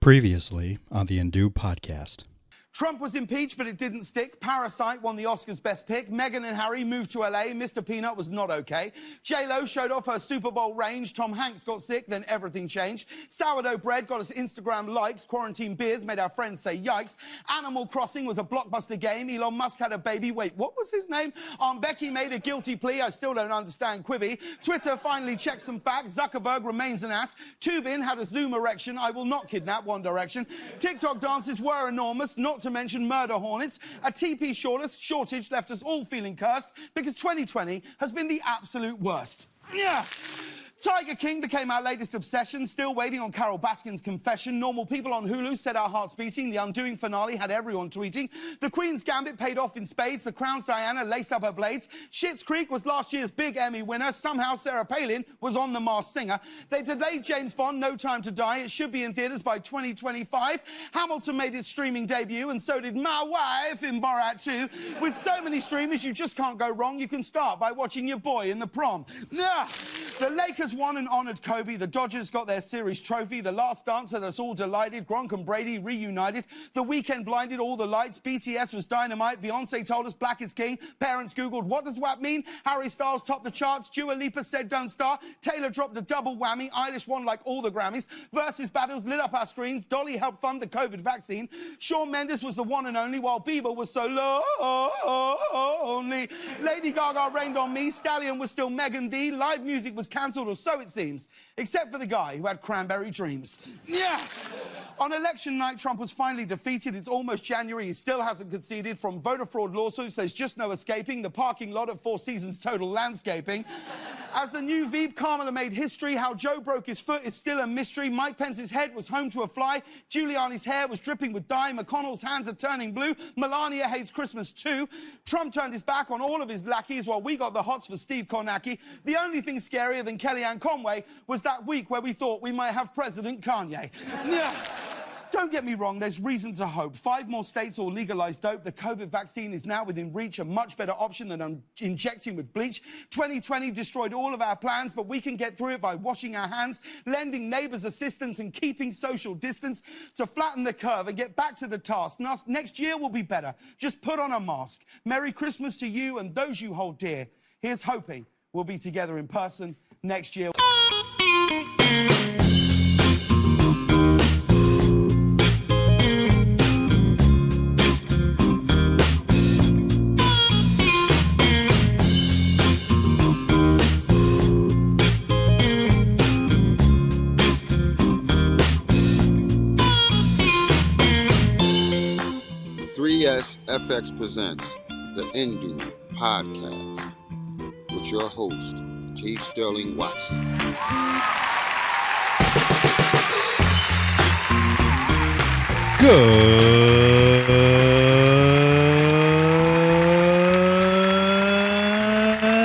Previously on the Indu podcast. Trump was impeached, but it didn't stick. Parasite won the Oscars Best Pick. Meghan and Harry moved to LA. Mr. Peanut was not okay. J-Lo showed off her Super Bowl range. Tom Hanks got sick, then everything changed. Sourdough bread got us Instagram likes. Quarantine beards made our friends say yikes. Animal Crossing was a blockbuster game. Elon Musk had a baby. Wait, what was his name? Aunt Becky made a guilty plea. I still don't understand Quibi. Twitter finally checked some facts. Zuckerberg remains an ass. Tubin had a Zoom erection. I will not kidnap One Direction. TikTok dances were enormous, not to mention murder hornets. A TP shortage left us all feeling cursed because 2020 has been the absolute worst. Yeah. Tiger King became our latest obsession, still waiting on Carol Baskin's confession. Normal People on Hulu set our hearts beating. The Undoing finale had everyone tweeting. The Queen's Gambit paid off in spades. The Crown's Diana laced up her blades. Schitt's Creek was last year's big Emmy winner. Somehow Sarah Palin was on The Masked Singer. They delayed James Bond, No Time to Die. It should be in theaters by 2025. Hamilton made its streaming debut, and so did My Wife in Borat 2. With so many streamers, you just can't go wrong. You can start by watching your boy in the prom. Yeah. The Lakers won and honoured Kobe. The Dodgers got their series trophy. The Last Dance had us all delighted. Gronk and Brady reunited. The Weekend blinded all the lights. BTS was dynamite. Beyonce told us Black is King. Parents Googled, what does WAP mean? Harry Styles topped the charts. Dua Lipa said don't start. Taylor dropped a double whammy. Eilish won like all the Grammys. Versus battles lit up our screens. Dolly helped fund the COVID vaccine. Shawn Mendes was the one and only, while Bieber was so lonely. Lady Gaga rained on me. Stallion was still Megan D. Live music was cancelled, or so it seems, except for the guy who had cranberry dreams. Yeah. On election night, Trump was finally defeated. It's almost January. He still hasn't conceded. From voter fraud lawsuits, there's just no escaping. The parking lot at Four Seasons Total Landscaping. As the new Veep, Kamala made history. How Joe broke his foot is still a mystery. Mike Pence's head was home to a fly. Giuliani's hair was dripping with dye. McConnell's hands are turning blue. Melania hates Christmas too. Trump turned his back on all of his lackeys while we got the hots for Steve Kornacki. The only thing scarier than Kellyanne Conway was that week where we thought we might have President Kanye. Yeah. Don't get me wrong, there's reason to hope. 5 more states will legalize dope. The COVID vaccine is now within reach, a much better option than injecting with bleach. 2020 destroyed all of our plans, but we can get through it by washing our hands, lending neighbors assistance, and keeping social distance to flatten the curve and get back to the task. Next year will be better. Just put on a mask. Merry Christmas to you and those you hold dear. Here's hoping we'll be together in person next year. FX presents the Indu podcast with your host, T. Sterling Watson.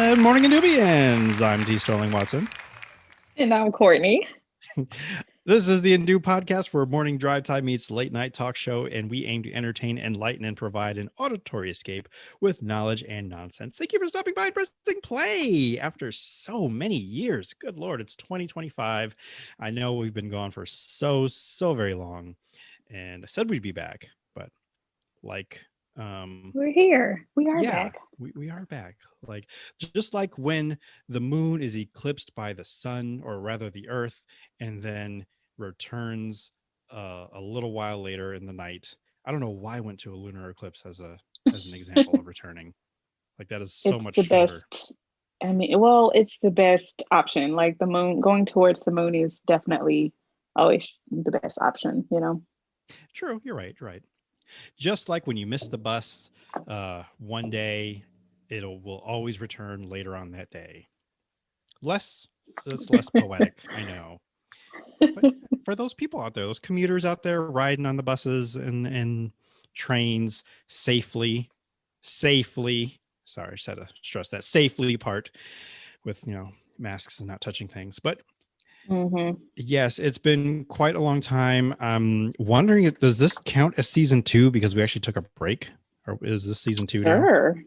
Good morning, Indubians. I'm T. Sterling Watson. And I'm Kortney. This is the Indu podcast, where morning drive time meets late night talk show, and we aim to entertain, enlighten, and provide an auditory escape with knowledge and nonsense. Thank you for stopping by and pressing play after so many years. Good Lord, it's 2025. I know we've been gone for so very long, and I said we'd be back, but we're here. We are back. We are back. Like, just like when the moon is eclipsed by the sun, or rather the earth, and then returns a little while later in the night. I don't know why I went to a lunar eclipse as an example of returning. Like, that is so much shorter. Best. I mean, well, it's the best option. Like, the moon, going towards the moon is definitely always the best option, you know? True. You're right. Just like when you miss the bus one day, will always return later on that day. That's less poetic, I know. But for those people out there, those commuters out there riding on the buses and trains safely, sorry, I just had to stress that safely part with, masks and not touching things. But yes, it's been quite a long time. I'm wondering, does this count as season 2 because we actually took a break? Or is this season 2 now? Sure.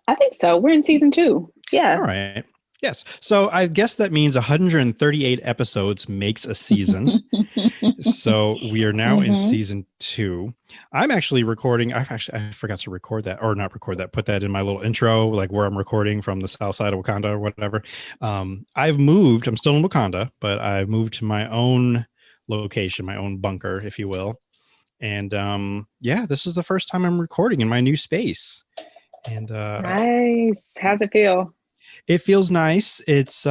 I think so. We're in season 2. Yeah. All right. Yes. So I guess that means 138 episodes makes a season. So we are now in Mhm. season 2. I'm actually recording. I forgot to record that, or not record that. Put that in my little intro, like where I'm recording from the south side of Wakanda or whatever. I've moved. I'm still in Wakanda, but I've moved to my own location, my own bunker, if you will. And yeah, this is the first time I'm recording in my new space. And Nice. How's it feel? it feels nice. It's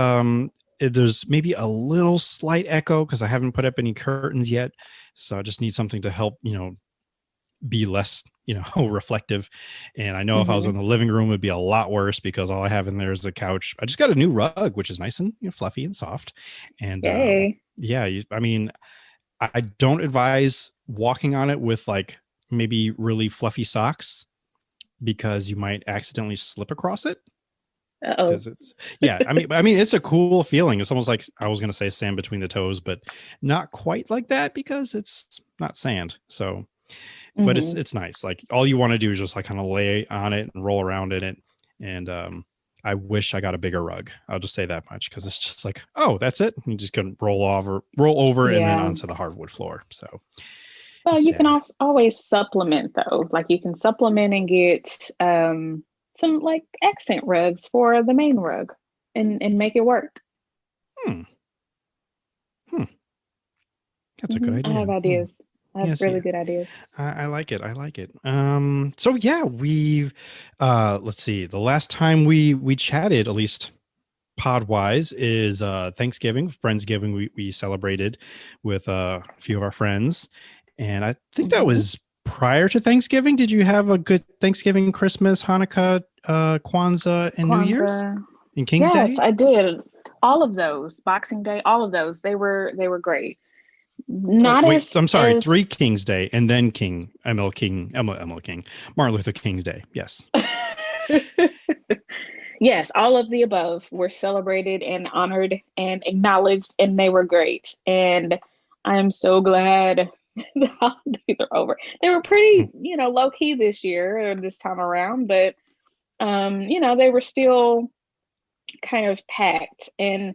there's maybe a little slight echo because I haven't put up any curtains yet, so I just need something to help be less reflective. And I know if I was in Mhm. the living room, it'd be a lot worse because all I have in there is the couch. I just got a new rug, which is nice and fluffy and soft. And Yay. yeah, I mean, I don't advise walking on it with like maybe really fluffy socks because you might accidentally slip across it. Uh-oh. Because it's I mean it's a cool feeling. It's almost like, I was going to say sand between the toes, but not quite like that because it's not sand. So but Mhm. it's nice. Like all you want to do is just like kind of lay on it and roll around in it. And I wish I got a bigger rug. I'll just say that much, because it's just like, oh, that's it. You just can roll over and then Yeah. onto the hardwood floor. So Well, it's you can sad. also always supplement though. Like you can supplement and get some like accent rugs for the main rug and make it work. Hmm. That's a good I have idea. ideas. I have Yes, really yeah. good ideas. I like it. I like it. So yeah, we've let's see. The last time we chatted, at least pod wise, is Thanksgiving, Friendsgiving. We celebrated with a few of our friends. And I think that Mhm. was prior to Thanksgiving. Did you have a good Thanksgiving, Christmas, Hanukkah, Kwanzaa, and New Year's Kwanzaa. and King's Yes, Day? I did. All of those. Boxing Day, all of those. They were great. Oh, Not wait, I'm sorry. as 3 King's Day and then ML King, Martin Luther King's Day. Yes. Yes, all of the above were celebrated and honored and acknowledged, and they were great. And I'm so glad the holidays are over. They were pretty, low key this year or this time around, but they were still kind of packed, and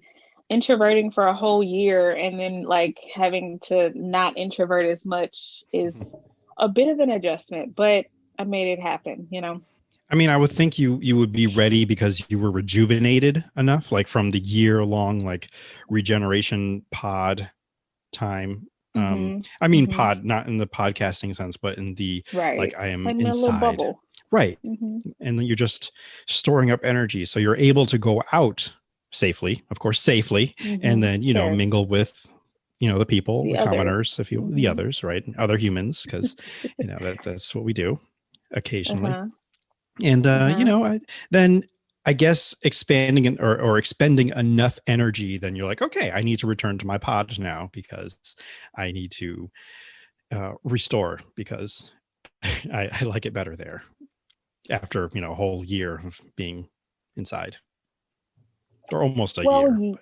introverting for a whole year and then like having to not introvert as much is a bit of an adjustment, but I made it happen. I mean, I would think you would be ready because you were rejuvenated enough, like from the year long like regeneration pod time. Mm-hmm. I mean Mm-hmm. pod, not in the podcasting sense, but in the like Right. I am Like in a little inside. bubble. Right. Mm-hmm. And then you're just storing up energy. So you're able to go out safely, of course, safely, and Mm-hmm. then, Sure. mingle with, the people, The the others. commoners, if you, the Mm-hmm. others, right? Other humans, because, that's what we do occasionally. Uh-huh. And Uh-huh. then I guess expanding or expending enough energy, then you're like, okay, I need to return to my pod now because I need to restore, because I like it better there after a whole year of being inside, or almost a Well, year.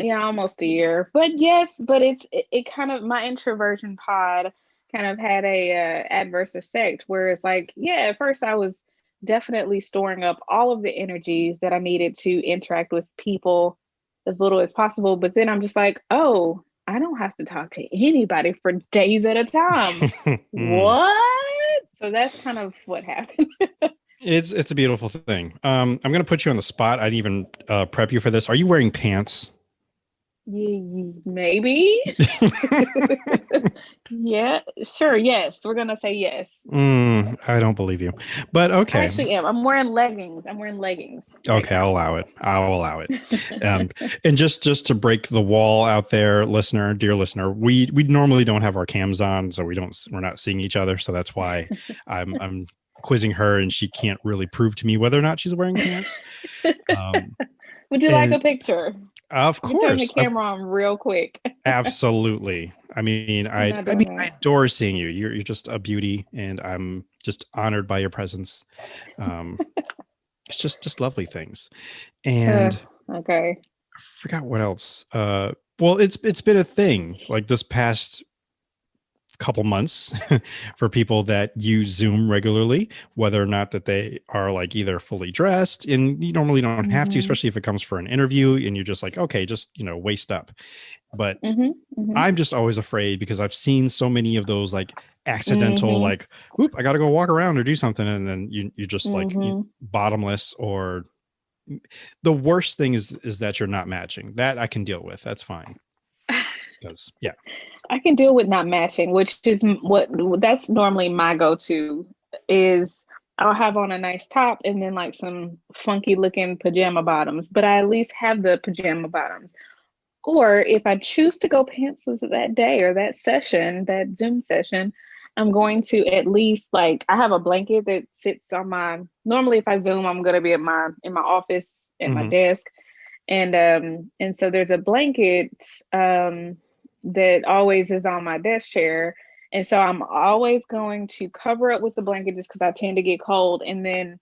yeah, almost a year. But yes, but it kind of, my introversion pod kind of had a adverse effect where it's like, yeah, at first I was definitely storing up all of the energy that I needed to interact with people as little as possible, but then I'm just like, oh, I don't have to talk to anybody for days at a time. Mm. What? So that's kind of what happened. It's a beautiful thing. I'm gonna put you on the spot. I didn't even prep you for this. Are you wearing pants? Maybe. Yeah, sure. Yes, we're gonna say yes. I don't believe you, but I okay. actually am. I'm wearing leggings. I'm wearing leggings right Okay, I'll now. allow it. I'll allow it. And just to break the wall out there, dear listener, we normally don't have our cams on, so we're not seeing each other. So that's why I'm quizzing her, and she can't really prove to me whether or not she's wearing pants. Would you like a And picture? of You can turn the course, camera on real quick. absolutely. I mean, I'm not doing I that. adore seeing you. You're just a beauty, and I'm just honored by your presence. It's just lovely things. And Okay. I forgot what else. Well, it's been a thing like this past couple months for people that use Zoom regularly, whether or not that they are like either fully dressed, and you normally don't have to, Mm-hmm. especially if it comes for an interview and you're just like, okay, just waist up. but Mm-hmm. I'm just always afraid because I've seen so many of those like accidental, Mm-hmm. like, oop, I got to go walk around or do something. And then you just like Mm-hmm. bottomless, or the worst thing is that you're not matching. That I can deal with. That's fine. Because yeah. I can deal with not matching, which is what that's normally my go-to is I'll have on a nice top and then like some funky looking pajama bottoms, but I at least have the pajama bottoms. Or if I choose to go pantsless that day or that session, that Zoom session, I'm going to at least like I have a blanket that sits on my normally if I Zoom, I'm gonna be at my in my office at my desk. And so there's a blanket that always is on my desk chair. And so I'm always going to cover up with the blanket just because I tend to get cold. And then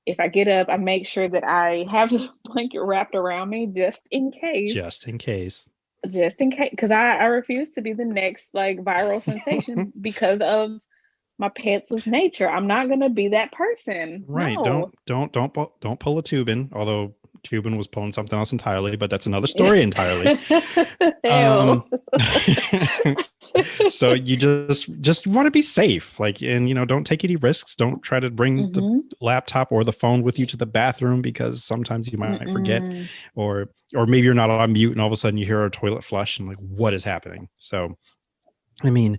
if I get up, I make sure that I have the blanket wrapped around me just in case. Just in case. Just in case. Because I refuse to be the next like viral sensation because of my pantsless nature. I'm not gonna be that person. Right. No. Don't pull a Tubin, although Tubin was pulling something else entirely, but that's another story entirely. So you just want to be safe, like, and don't take any risks. Don't try to bring the laptop or the phone with you to the bathroom because sometimes you might forget, or maybe you're not on mute and all of a sudden you hear a toilet flush and like, what is happening? So, I mean,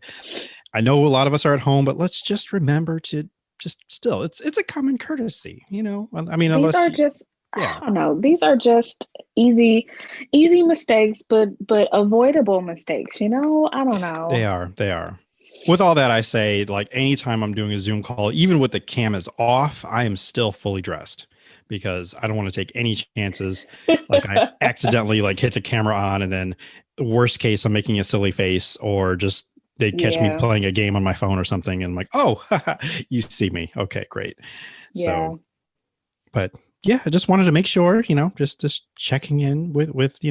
I know a lot of us are at home, but let's just remember to just still, it's a common courtesy, I mean, These are just, I don't know. These are just easy mistakes, but avoidable mistakes. I don't know. They are. With all that, I say, like, anytime I'm doing a Zoom call, even with the cameras off, I am still fully dressed because I don't want to take any chances. Like I accidentally like hit the camera on, and then worst case, I'm making a silly face, or just they catch me playing a game on my phone or something, and I'm like, oh, you see me. Okay, great. Yeah. So, but yeah, I just wanted to make sure, just checking in with with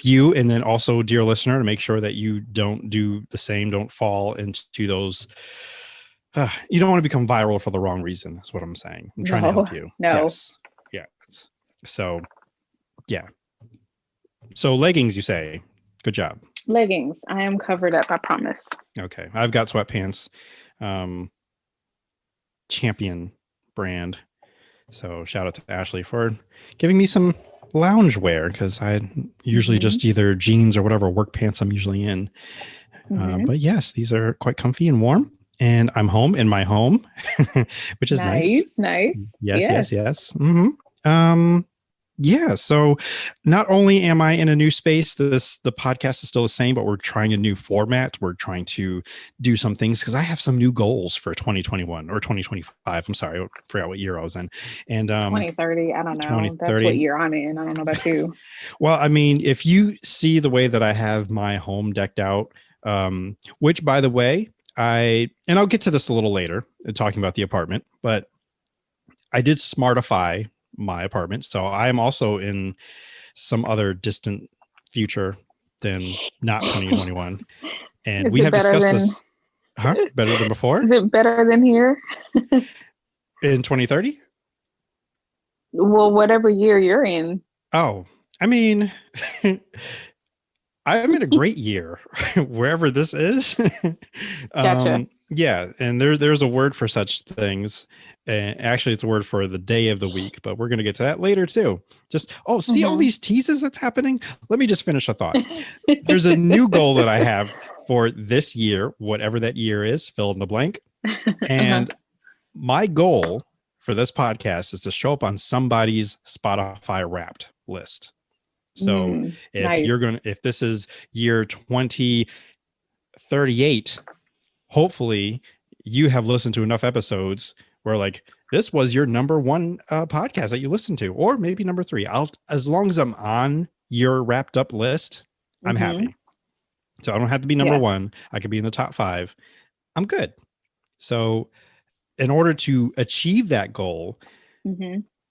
you, and then also, dear listener, to make sure that you don't do the same, don't fall into those. You don't want to become viral for the wrong reason. That's what I'm saying. I'm trying to help you. No. Yes. Yeah. So, yeah. So leggings, you say? Good job. Leggings. I am covered up. I promise. Okay. I've got sweatpants. Champion brand. So shout out to Ashley for giving me some lounge wear, because I usually just either jeans or whatever work pants I'm usually in. But yes, these are quite comfy and warm, and I'm home in my home, which is nice. Nice. Yes. Yeah. So not only am I in a new space, the podcast is still the same, but we're trying a new format. We're trying to do some things because I have some new goals for 2021 or 2025. I'm sorry, I forgot what year I was in. And 2030. I don't know. 2030. That's what year I'm in. I don't know about you. Well, I mean, if you see the way that I have my home decked out, which, by the way, I'll get to this a little later, talking about the apartment, but I did smartify my apartment. So I am also in some other distant future than not 2021. And we have discussed this. Better than before? Is it better than here? In 2030? Well, whatever year you're in. Oh, I mean, I'm in a great year wherever this is. Gotcha. Yeah. And there's a word for such things. And actually, it's a word for the day of the week, but we're going to get to that later too. Just, see all these teases that's happening? Let me just finish a thought. There's a new goal that I have for this year, whatever that year is, fill in the blank. And my goal for this podcast is to show up on somebody's Spotify Wrapped list. So if this is year 2038, hopefully you have listened to enough episodes where like this was your number one podcast that you listened to, or maybe number 3. As long as I'm on your wrapped up list, I'm happy. So I don't have to be number 1. I could be in the top 5. I'm good. So in order to achieve that goal,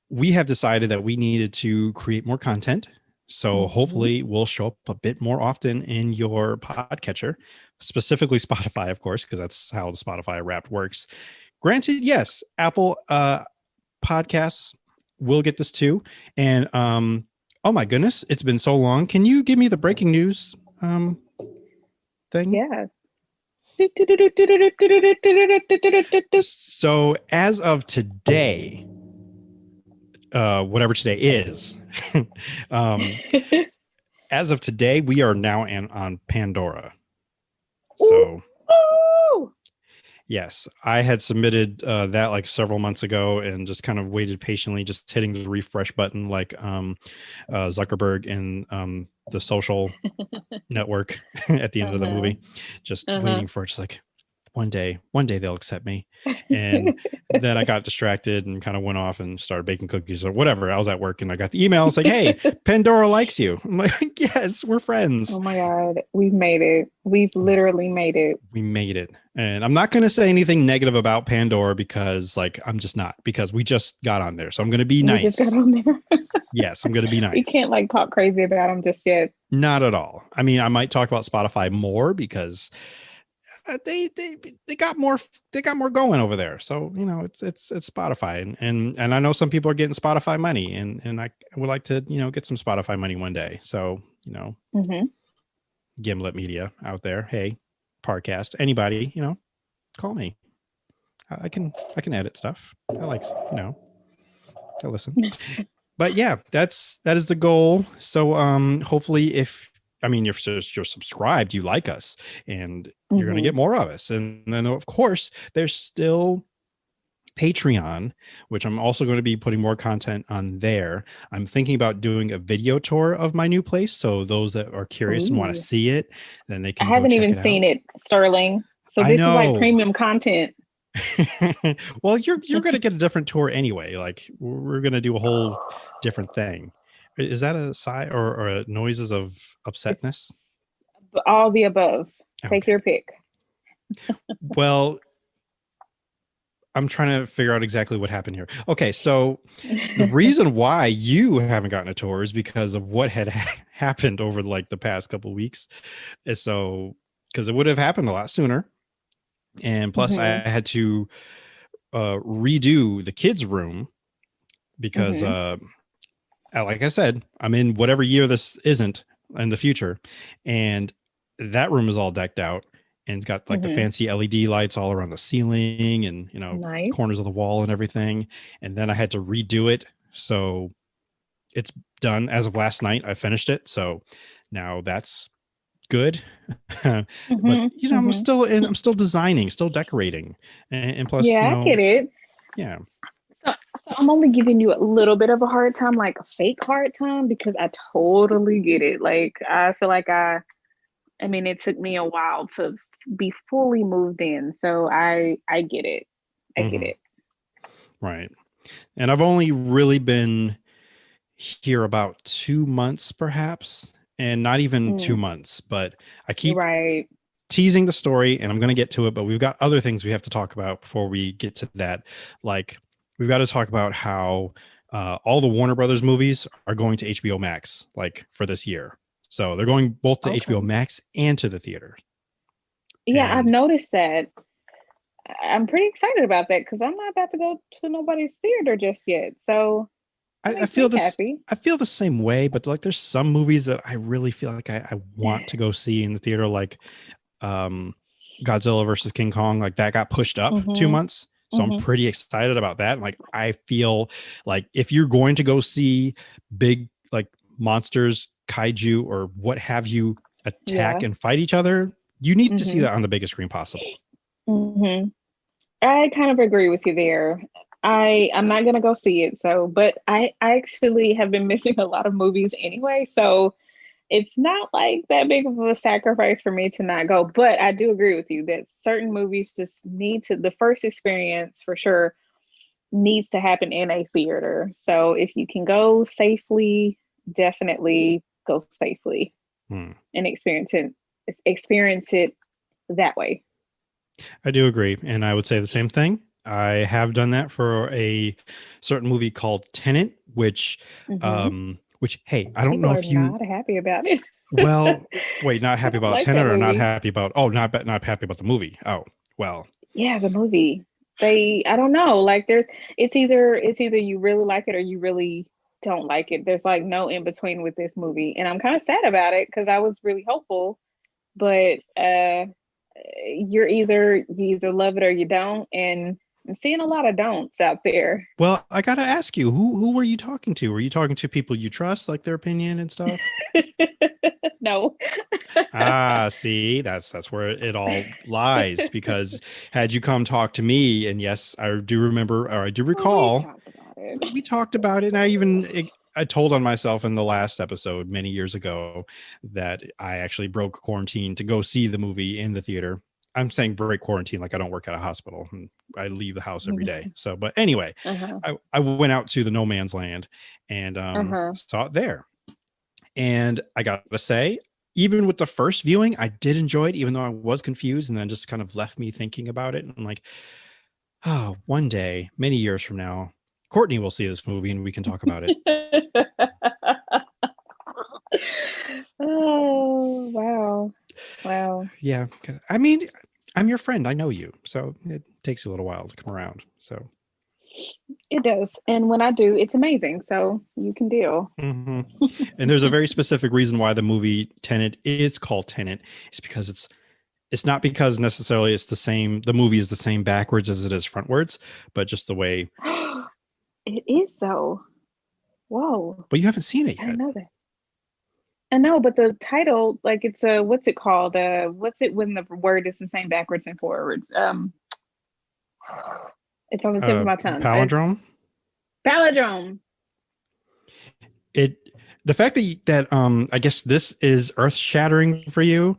we have decided that we needed to create more content. So hopefully we'll show up a bit more often in your podcatcher, specifically Spotify, of course, because that's how the Spotify Wrapped works. Granted, yes, Apple podcasts will get this too. And Oh my goodness, it's been so long. Can you give me the breaking news thing? Yeah. So as of today, whatever today is, um, as of today, we are now on Pandora. So Ooh. yes, I had submitted that like several months ago and just kind of waited patiently, just hitting the refresh button like Zuckerberg in the Social Network at the end of the movie, just waiting for it, just like one day they'll accept me. And then I got distracted and kind of went off and started baking cookies or whatever. I was at work and I got the email. It's like, hey, Pandora likes you. I'm like, yes, we're friends. Oh my God, we've made it. We've literally made it. We made it. And I'm not going to say anything negative about Pandora because like, I'm just not, because we just got on there. So I'm going to be nice. We just got on there. Yes, I'm going to be nice. We can't like talk crazy about them just yet. Not at all. I mean, I might talk about Spotify more because they got more going over there. So you know, it's Spotify, and I know some people are getting Spotify money, and I would like to get some Spotify money one day. So Gimlet Media out there, hey, Parcast, anybody, call me. I can edit stuff. I like I listen. But yeah, that is the goal. So hopefully if you're subscribed, you like us, and you're going to get more of us. And then of course there's still Patreon, which I'm also going to be putting more content on there. I'm thinking about doing a video tour of my new place. So those that are curious and want to see it, then they can. I haven't even seen it, Sterling. So this is like premium content. Well, you're going to get a different tour anyway. Like we're going to do a whole different thing. Is that a sigh or noises of upsetness? All the above. Take your pick. Well, I'm trying to figure out exactly what happened here. Okay, so the reason why you haven't gotten a tour is because of what had happened over like the past couple of weeks. So because it would have happened a lot sooner. And plus I had to redo the kids' room because like I said, I'm in whatever year this isn't in the future. And that room is all decked out. And it's got like the fancy LED lights all around the ceiling and, nice. Corners of the wall and everything. And then I had to redo it. So it's done as of last night. I finished it. So now that's good. But, I'm still designing, still decorating. And plus, I get it. Yeah. So I'm only giving you a little bit of a hard time, like a fake hard time, because I totally get it. Like, I feel like it took me a while to be fully moved in. So I get it. I get it. Right. And I've only really been here about 2 months, perhaps, and not even 2 months, but I keep teasing the story and I'm going to get to it, but we've got other things we have to talk about before we get to that. Like we've got to talk about how all the Warner Brothers movies are going to HBO Max, like for this year. So they're going both to HBO Max and to the theater. Yeah, I've noticed that. I'm pretty excited about that because I'm not about to go to nobody's theater just yet. So I feel happy. I feel the same way, but like there's some movies that I really feel like I want to go see in the theater, like Godzilla versus King Kong. Like that got pushed up 2 months. So I'm pretty excited about that. Like I feel like if you're going to go see big like monsters, kaiju, or what have you attack and fight each other, you need to see that on the biggest screen possible. I kind of agree with you there. I'm not gonna go see it, but I actually have been missing a lot of movies anyway, so it's not like that big of a sacrifice for me to not go. But I do agree with you that certain movies just need to, the first experience for sure needs to happen in a theater. So if you can go safely, definitely go safely and experience it that way. I do agree. And I would say the same thing. I have done that for a certain movie called Tenet, which, hey, I don't know if you are not happy about it. Well, wait, not happy about Tenet or not happy about, not happy about the movie. Oh, well. Yeah, the movie. I don't know. Like it's either you really like it or you really don't like it. There's like no in between with this movie, and I'm kind of sad about it because I was really hopeful. But you either love it or you don't, and I'm seeing a lot of don'ts out there. Well, I gotta ask you, who were you talking to? Were you talking to people you trust, like their opinion and stuff? No. See, that's where it all lies. Because had you come talk to me, and yes, I do remember, or I do recall, we talked about it, and I told on myself in the last episode many years ago that I actually broke quarantine to go see the movie in the theater. I'm saying break quarantine like I don't work at a hospital and I leave the house every day. So, but anyway, I went out to the no man's land and saw it there. And I got to say, even with the first viewing, I did enjoy it, even though I was confused, and then just kind of left me thinking about it. And I'm like, oh, one day, many years from now, Kortney will see this movie and we can talk about it. Oh, wow. Wow. Yeah. I mean, I'm your friend. I know you. So it takes a little while to come around. So it does. And when I do, it's amazing. So you can deal. And there's a very specific reason why the movie Tenet is called Tenet. It's because it's not because necessarily it's the same. The movie is the same backwards as it is frontwards, but just the way. It is though. Whoa. But you haven't seen it yet. I didn't know that. I know, but the title, like it's a, what's it called? What's it when the word is the same backwards and forwards? It's on the tip of my tongue. Palindrome? Palindrome. The fact that I guess this is earth-shattering for you,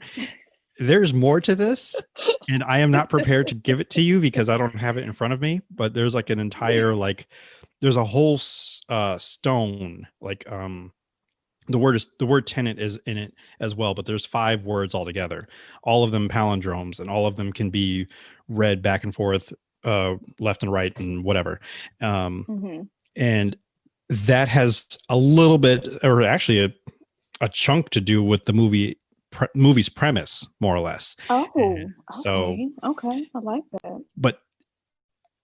there's more to this, and I am not prepared to give it to you because I don't have it in front of me, but there's like an entire, there's a whole stone, the word Tenet is in it as well, but there's 5 words altogether, all of them palindromes, and all of them can be read back and forth, left and right and whatever. And that has a little bit, or actually a chunk to do with the movie's premise, more or less. Okay. I like that. But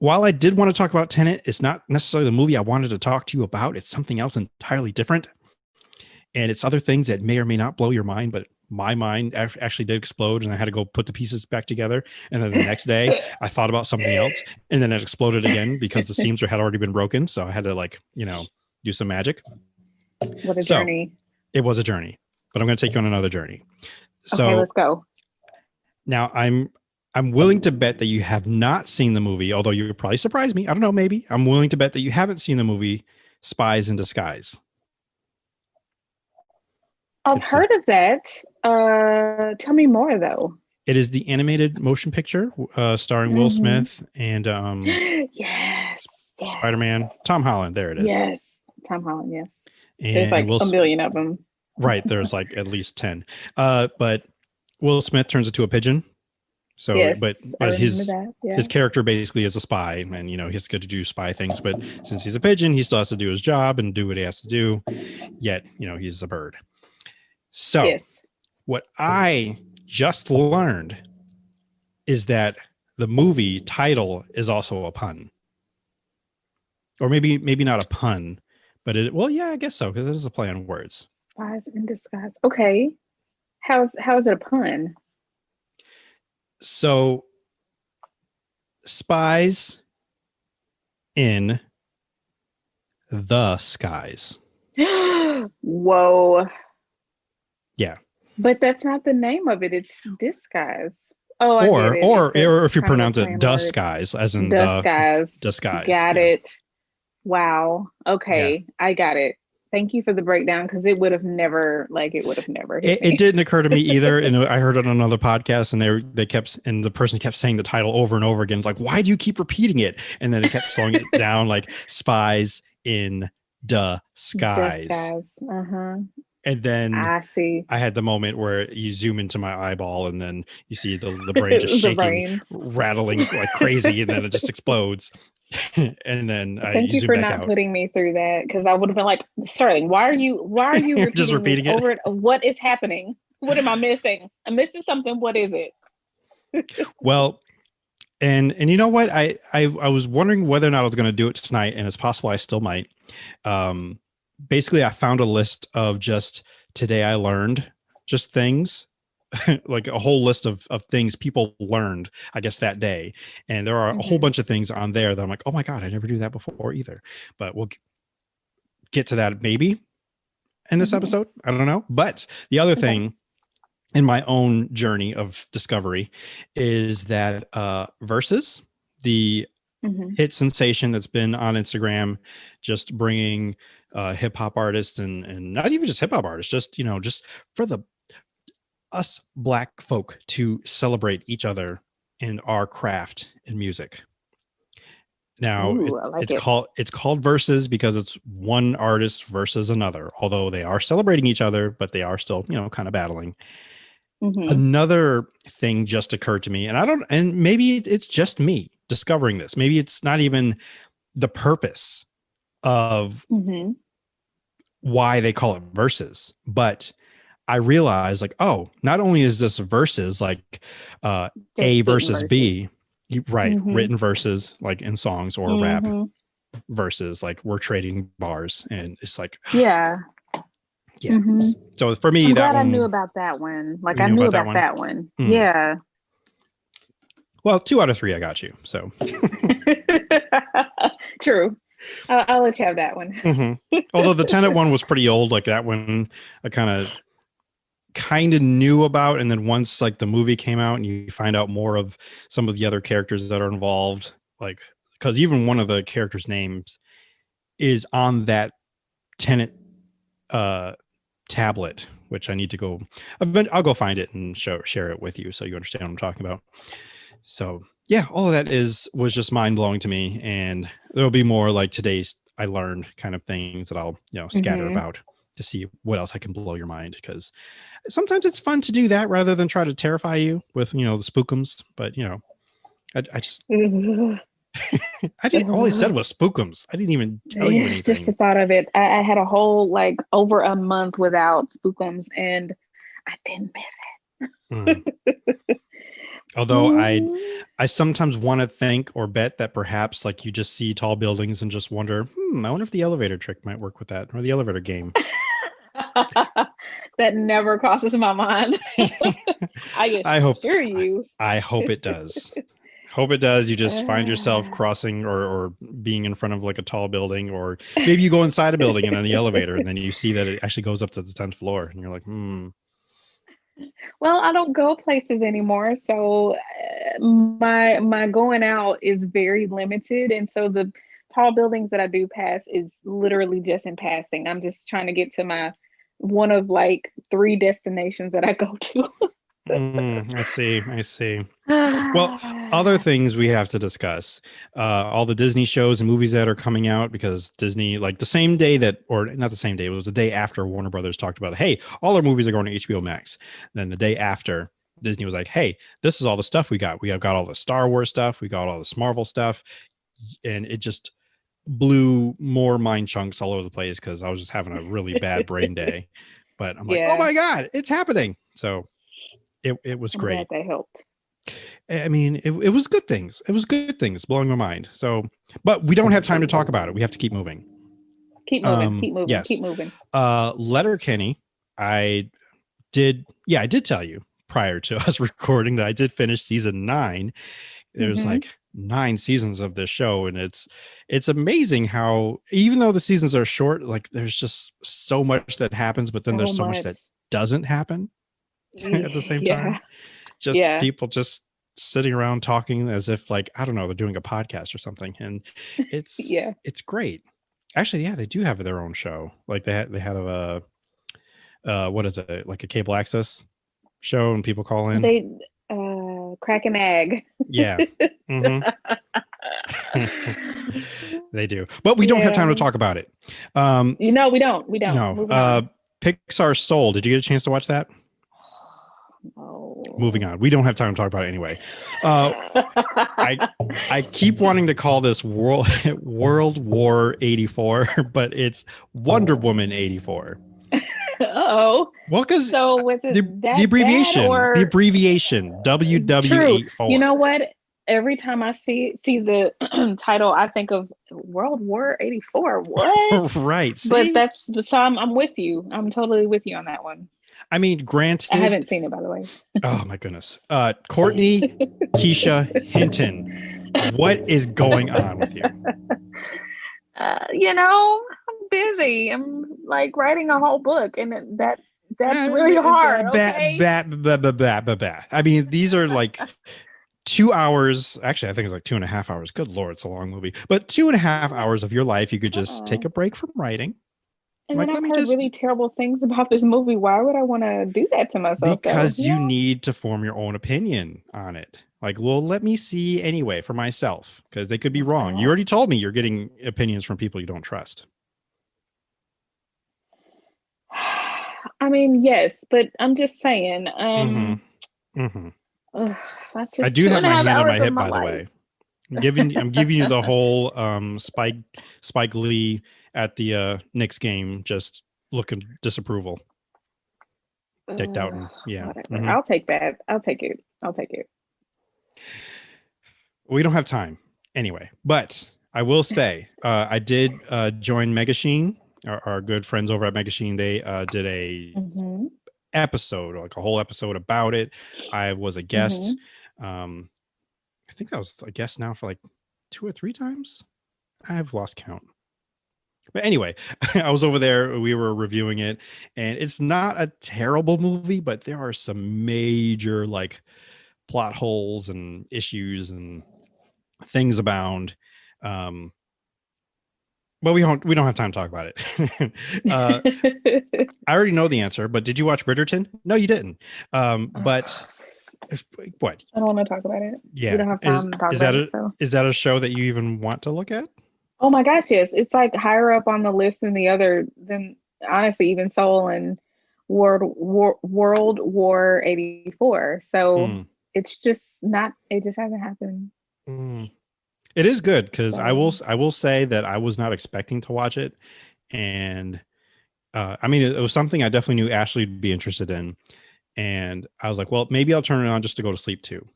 while I did want to talk about Tenet, it's not necessarily the movie I wanted to talk to you about. It's something else entirely different. And it's other things that may or may not blow your mind, but my mind actually did explode, and I had to go put the pieces back together. And then the next day I thought about something else, and then it exploded again because the seams had already been broken. So I had to do some magic. What a journey. It was a journey, but I'm going to take you on another journey. So okay, let's go. Now I'm willing to bet that you have not seen the movie, although you would probably surprise me. I don't know, maybe. I'm willing to bet that you haven't seen the movie Spies in Disguise. I've heard of that. Tell me more, though. It is the animated motion picture starring Will Smith and yes. Spider-Man. Tom Holland. There it is. Yes. Tom Holland, yes. And there's like a million of them. Right. There's like at least 10. But Will Smith turns into a pigeon. So, yes, but his character basically is a spy, and he has to go to do spy things. But since he's a pigeon, he still has to do his job and do what he has to do. Yet, he's a bird. So what I just learned is that the movie title is also a pun, or maybe not a pun, but I guess so, because it is a play on words. Spies in Disguise. Okay. How is it a pun? So spies in the skies. Whoa. Yeah. But that's not the name of it. It's Disguise. Oh, or if you pronounce it disguise, as in disguise. Got it. Wow. Okay. Yeah. I got it. Thank you for the breakdown, because it would have never. It didn't occur to me either, and I heard it on another podcast, and the person kept saying the title over and over again. It's like, why do you keep repeating it? And then it kept slowing it down, like Spies in Disguise. And then I had the moment where you zoom into my eyeball, and then you see the brain just shaking, rattling like crazy, and then it just explodes. And then thank you for not putting me through that, because I would have been like, Sterling, why are you repeating just repeating it over? What is happening? What am I missing? I'm missing something. What is it? Well, and you know what? I was wondering whether or not I was going to do it tonight, and it's possible I still might. basically I found a list of just today I learned just things like a whole list of things people learned, I guess, that day. And there are a whole bunch of things on there that I'm like, oh my God, I never do that before either. But we'll get to that maybe in this episode. I don't know. But the other thing in my own journey of discovery is that Versus, the hit sensation that's been on Instagram, just bringing hip hop artists and not even just hip hop artists, just, just for us Black folk to celebrate each other in our craft in music. Now it's called Versus because it's one artist versus another, although they are celebrating each other, but they are still, kind of battling. Another thing just occurred to me, and maybe it's just me discovering this. Maybe it's not even the purpose of why they call it Versus, but I realized like, oh, not only is this verses like A versus B, right? Written verses like in songs or rap versus like we're trading bars, and it's like yeah. So for me, I'm glad I knew about that one. Like I knew about that one. Yeah. Well, 2 out of 3, I got you. So true. I'll let you have that one. Although the Tenet one was pretty old, like that one I kind of knew about, and then once like the movie came out and you find out more of some of the other characters that are involved, like because even one of the characters' names is on that Tenet tablet, which I need to go. I'll go find it and share it with you so you understand what I'm talking about. So yeah, all of that was just mind blowing to me, and there'll be more like today's I learned kind of things that I'll scatter about to see what else I can blow your mind, because sometimes it's fun to do that rather than try to terrify you with the spookums. But I just I didn't. All I said was spookums. I didn't even tell you anything. Just the thought of it. I had a whole over a month without spookums, and I didn't miss it. Although I sometimes want to think or bet that perhaps like you just see tall buildings and just wonder, I wonder if the elevator trick might work with that, or the elevator game. That never crosses my mind. I hope it does. Hope it does. You just find yourself crossing or being in front of like a tall building, or maybe you go inside a building and on the elevator and then you see that it actually goes up to the 10th floor and you're like, Well, I don't go places anymore, so my going out is very limited, and so the tall buildings that I do pass is literally just in passing. I'm just trying to get to my one of like 3 destinations that I go to. I see. Well, other things we have to discuss, all the Disney shows and movies that are coming out, because Disney, like the same day that, or not the same day, it was the day after Warner Brothers talked about, hey, all our movies are going to HBO Max. Then the day after, Disney was like, hey, this is all the stuff we got. We have got all the Star Wars stuff. We got all this Marvel stuff. And it just blew more mind chunks all over the place because I was just having a really bad brain day. But I'm like, oh my God, it's happening. So it was great. They helped. I mean, it was good things. It was good things blowing my mind. So, but we don't have time to talk about it. We have to keep moving. Keep moving. Yes. Keep moving. Letterkenny, I did tell you prior to us recording that I did finish season 9. There's like 9 seasons of this show, and it's amazing how, even though the seasons are short, like there's just so much that happens, but then there's so much that doesn't happen at the same time. Just people just sitting around talking as if like, I don't know, they're doing a podcast or something. And it's it's great. Actually, they do have their own show. Like they had a what is it, like a cable access show, and people call in. They crack an egg. Yeah. They do. But we don't have time to talk about it. We don't. No. Pixar Soul. Did you get a chance to watch that? Oh. Moving on. We don't have time to talk about it anyway. I keep wanting to call this World War 84, but it's Wonder Woman 84. Oh. Well, because so was it the abbreviation, WW84. You know what? every time I see the title, I think of World War 84. What? Right. But See? I'm with you. I'm totally with you on that one. I mean, I granted, haven't seen it, by the way. oh my goodness. Kortney, Keisha, Hinton, what is going on with you? I'm busy. I'm like writing a whole book, and that's really hard. Okay. I mean, these are like 2 hours. Actually, I think it's like 2.5 hours. Good Lord, it's a long movie. But 2.5 hours of your life, you could just take a break from writing. And Like, then let I've me heard just, really terrible things about this movie. Why would I want to do that to myself? because you need to form your own opinion on it. Like, well, let me see anyway for myself, because they could be wrong. You already told me you're getting opinions from people you don't trust. I mean, yes, but I'm just saying. Mhm. That's I just do two have and a my half hand on my hours of hip, my by the life. way. I'm giving you the whole Spike Lee at the Knicks game, just looking disapproval. Dick Doughton. Yeah. Whatever. I'll take that. I'll take it. We don't have time anyway, but I will say I did join Megashine, our good friends over at Megashine. They did a episode, like a whole episode about it. I was a guest. I think I was a guest now for like 2 or 3 times. I've lost count. But anyway, I was over there. We were reviewing it, and it's not a terrible movie, but there are some major like plot holes and issues and things abound. But we don't have time to talk about it. I already know the answer, but did you watch Bridgerton? No, you didn't. But what? I don't want to talk about it. Yeah, we don't have time to talk about it. So is that a show that you even want to look at? Oh my gosh, yes. It's like higher up on the list than honestly even Soul and World War 84. So it's just not, it just hasn't happened. It is good because I will say that I was not expecting to watch it. And I mean, it was something I definitely knew Ashley would be interested in. And I was like, well, maybe I'll turn it on just to go to sleep too.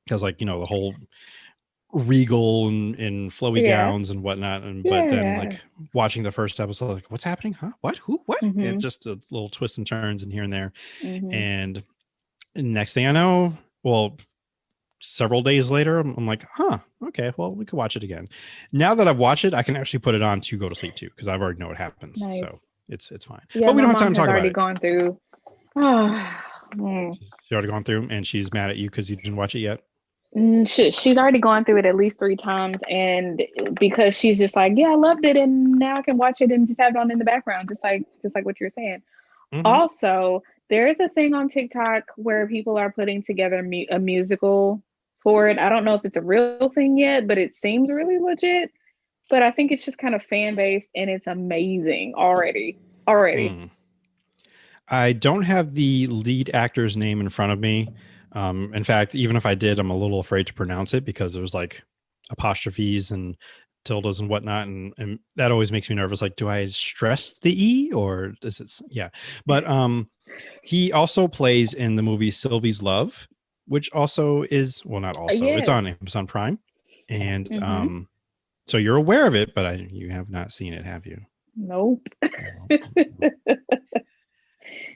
Because like, the whole regal and flowy gowns and whatnot, but then like watching the first episode, like what's happening, what and just a little twists and turns and here and there. And next thing I know, well, several days later, I'm like, okay, well, we could watch it again. Now that I've watched it, I can actually put it on to go to sleep too, because I've already know what happens. Nice. So it's fine. But we don't have time to talk about it. Gone through She's already gone through, and she's mad at you because you didn't watch it yet. She's already gone through it at least 3 times, and because she's just like, yeah, I loved it, and now I can watch it and just have it on in the background, just like what you're saying. Also, there is a thing on TikTok where people are putting together a musical for it. I don't know if it's a real thing yet, but it seems really legit. But I think it's just kind of fan based, and it's amazing already. I don't have the lead actor's name in front of me. In fact, even if I did, I'm a little afraid to pronounce it because there's like apostrophes and tildes and whatnot. And that always makes me nervous. Like, do I stress the E or does it? Yeah. But he also plays in the movie Sylvie's Love, which also is, well, not also, it's on Amazon Prime. And so you're aware of it, but you have not seen it, have you? Nope.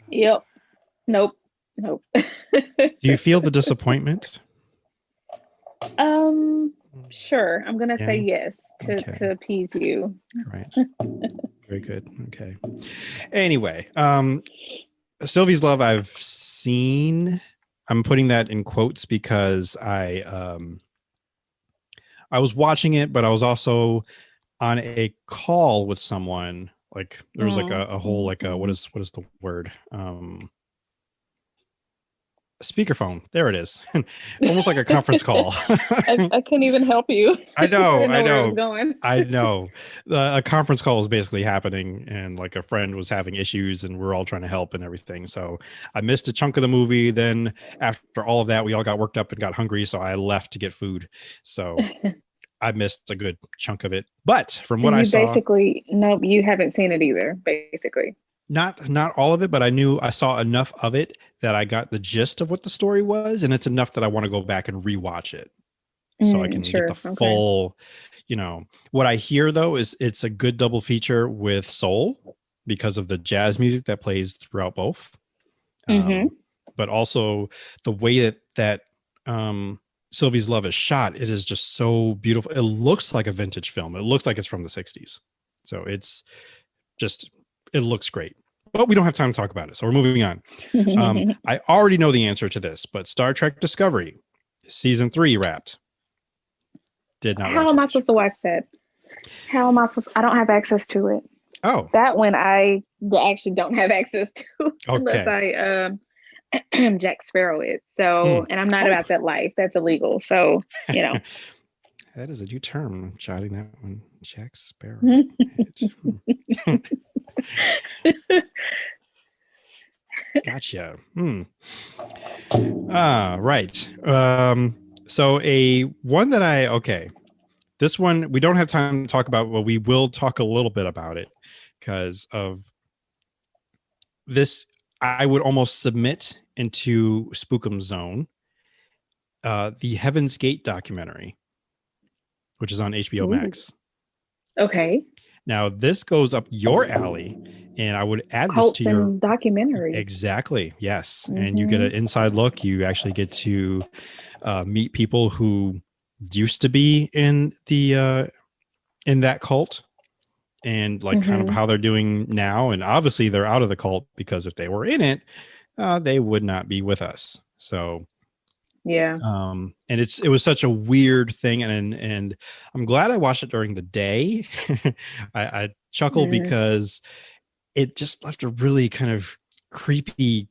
Yep. Nope. Do you feel the disappointment? Sure. I'm gonna say yes to appease you. Right. Very good. Okay. Anyway, Sylvie's Love I've seen. I'm putting that in quotes because I was watching it, but I was also on a call with someone. Like there was like a whole like what is the word? Speakerphone. There it is. Almost like a conference call. I couldn't even help you. I know. I know. Where it was going. I know. A conference call was basically happening, and like a friend was having issues, and we're all trying to help and everything. So I missed a chunk of the movie. Then after all of that, we all got worked up and got hungry. So I left to get food. So I missed a good chunk of it. But from what I saw, basically, no, you haven't seen it either. Basically. Not all of it, but I saw enough of it that I got the gist of what the story was, and it's enough that I want to go back and rewatch it. so I can Sure. get the Okay. full, what I hear though is it's a good double feature with soul because of the jazz music that plays throughout both. But also the way that Sylvie's Love is shot, it is just so beautiful. It looks like a vintage film. It looks like it's from the 60s. So it's just, it looks great. But we don't have time to talk about it. So we're moving on. I already know the answer to this, but Star Trek Discovery, season 3 wrapped. Did not How watch am I it. supposed to watch that? How am I supposed? I don't have access to it. Oh, That one I actually don't have access to unless okay. I Jack Sparrow it. So, and I'm not Oh. about that life. That's illegal. So, That is a new term. I'm jotting that one. Jack Sparrow. Gotcha. Right. So a one that this one we don't have time to talk about, but we will talk a little bit about it because of this. I would almost submit into Spookum Zone, the Heaven's Gate documentary, which is on HBO Max. Okay. Now this goes up your alley, and I would add Cults this to your and documentaries. Exactly. Yes. And you get an inside look. You actually get to meet people who used to be in the in that cult and like kind of how they're doing now. And obviously they're out of the cult because if they were in it, they would not be with us. So yeah. And it was such a weird thing, and I'm glad I watched it during the day. I chuckled because it just left a really kind of creepy,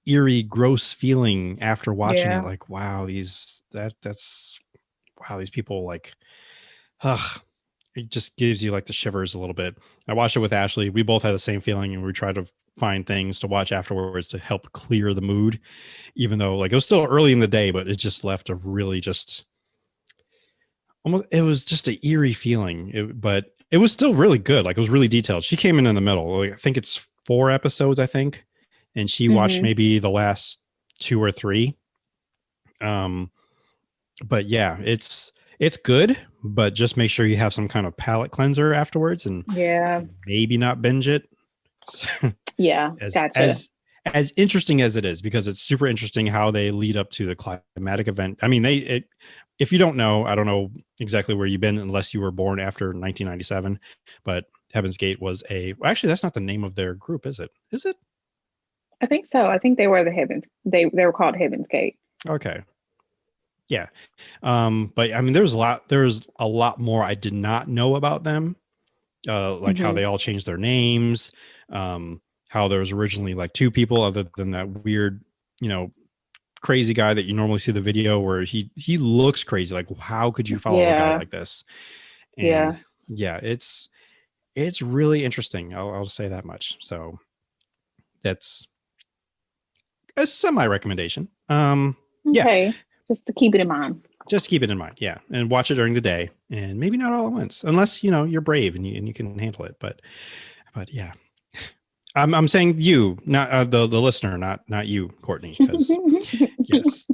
eerie, gross feeling after watching it. Like, wow, these people, like, it just gives you like the shivers a little bit. I watched it with Ashley. We both had the same feeling, and we tried to find things to watch afterwards to help clear the mood, even though like it was still early in the day, but it just left a really just almost, it was just an eerie feeling, but it was still really good. Like it was really detailed. She came in the middle. Like, I think it's 4 episodes, I think. And she watched maybe the last 2 or 3. But yeah, it's good, but just make sure you have some kind of palate cleanser afterwards and maybe not binge it. Gotcha. As interesting as it is, because it's super interesting how they lead up to the climatic event. I mean, if you don't know, I don't know exactly where you've been unless you were born after 1997, but Heaven's Gate was actually, that's not the name of their group, is it? Is it? I think so. I think they were they were called Heaven's Gate. Okay. Yeah. But I mean, there's a lot more I did not know about them. Like how they all changed their names, how there was originally like 2 people other than that weird, crazy guy that you normally see the video where he looks crazy. Like, how could you follow a guy like this? And it's really interesting. I'll say that much. So that's a semi recommendation. Okay. Just to keep it in mind. Just keep it in mind. Yeah. And watch it during the day, and maybe not all at once, unless, you're brave and you can handle it. But yeah, I'm saying you, not the listener, not you, Kortney, because yes.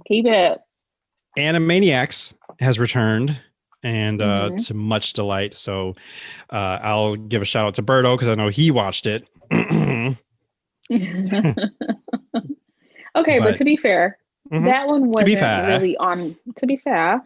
Keep it. Animaniacs has returned, and to much delight. So I'll give a shout out to Berto because I know he watched it. Okay, but to be fair, that one wasn't really on. To be fair,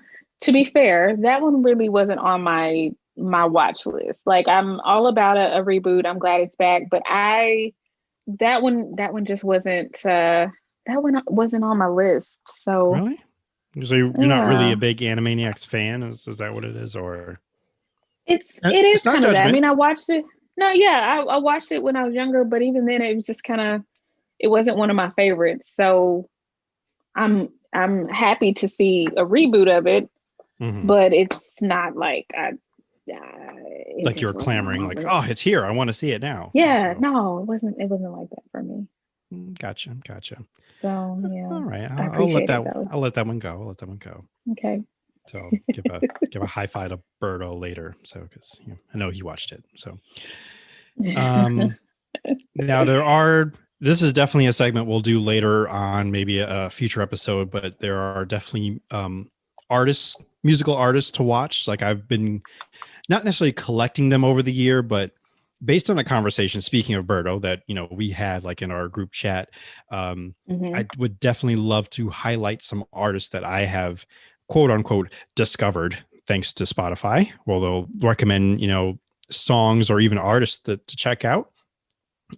that one really wasn't on my watch list. Like, I'm all about a reboot. I'm glad it's back, but that one just wasn't. That one wasn't on my list. So really, so you're not really a big Animaniacs fan? Is that what it is, or it is kind of that? I mean, I watched it. No, yeah, I watched it when I was younger, but even then, it was just kind of. It wasn't one of my favorites, so I'm happy to see a reboot of it, but it's not like like you're clamoring, like, oh, it's here, I want to see it now. Yeah, so. No, it wasn't like that for me. Gotcha. So yeah, all right, I'll let that one go. Okay. So give a high five to Berto later, so because I know he watched it. So now this is definitely a segment we'll do later on, maybe a future episode, but there are definitely musical artists to watch. Like I've been not necessarily collecting them over the year, but based on a conversation, speaking of Berto, that, we had like in our group chat, I would definitely love to highlight some artists that I have quote unquote discovered thanks to Spotify. Well, they'll recommend, songs or even artists to check out.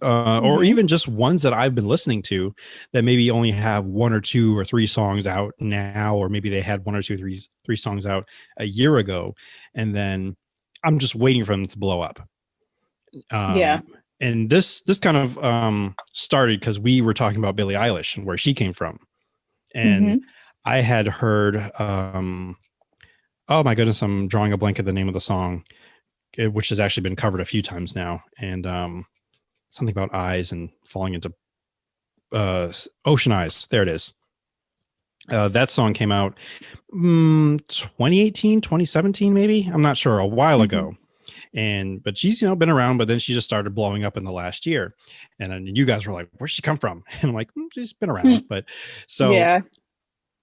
Or even just ones that I've been listening to that maybe only have 1 or 2 or 3 songs out now, or maybe they had 1 or 2, three songs out a year ago, and then I'm just waiting for them to blow up. And this kind of started because we were talking about Billie Eilish and where she came from, and I had heard, oh my goodness, I'm drawing a blank at the name of the song, which has actually been covered a few times now, and something about eyes and falling into ocean eyes. There it is. That song came out 2018, 2017, maybe. I'm not sure, a while ago. But she's, been around, but then she just started blowing up in the last year. And then you guys were like, where'd she come from? And I'm like, she's been around. But so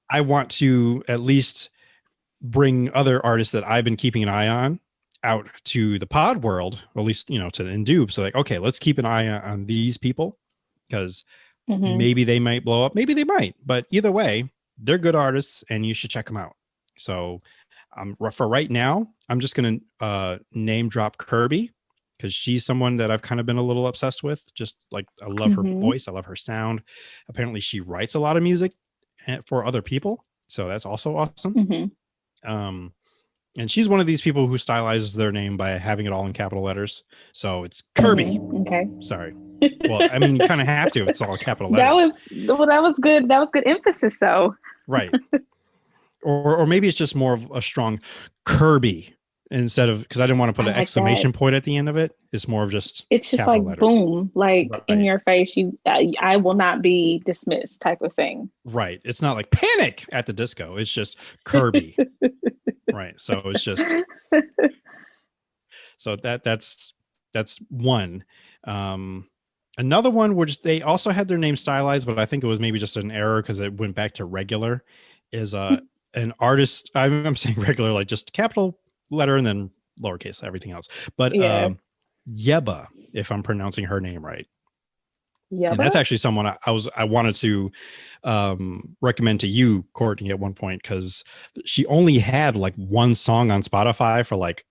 I want to at least bring other artists that I've been keeping an eye on out to the pod world, or at least, to Indube. So like, okay, let's keep an eye on these people, because maybe they might blow up, maybe they might, but either way, they're good artists and you should check them out. So for right now, I'm just going to name drop Kirby, because she's someone that I've kind of been a little obsessed with. Just like, I love her voice. I love her sound. Apparently she writes a lot of music for other people. So that's also awesome. And she's one of these people who stylizes their name by having it all in capital letters. So it's Kirby. Okay. Sorry. Well, I mean, you kind of have to if it's all capital letters. That was good. That was good emphasis, though. Right. Or maybe it's just more of a strong Kirby instead of, because I didn't want to put an exclamation point at the end of it. It's more of just, it's just like letters. Boom, like in your face. I will not be dismissed type of thing. Right. It's not like Panic at the Disco. It's just Kirby. Right. So it's just, so that's one. Another one, which they also had their name stylized, but I think it was maybe just an error because it went back to regular, is an artist. I'm saying regular, like just capital letter and then lowercase, everything else. But Yeba, if I'm pronouncing her name right. Yeah, and that's actually someone I wanted to recommend to you, Kortney, at one point, because she only had like one song on Spotify for like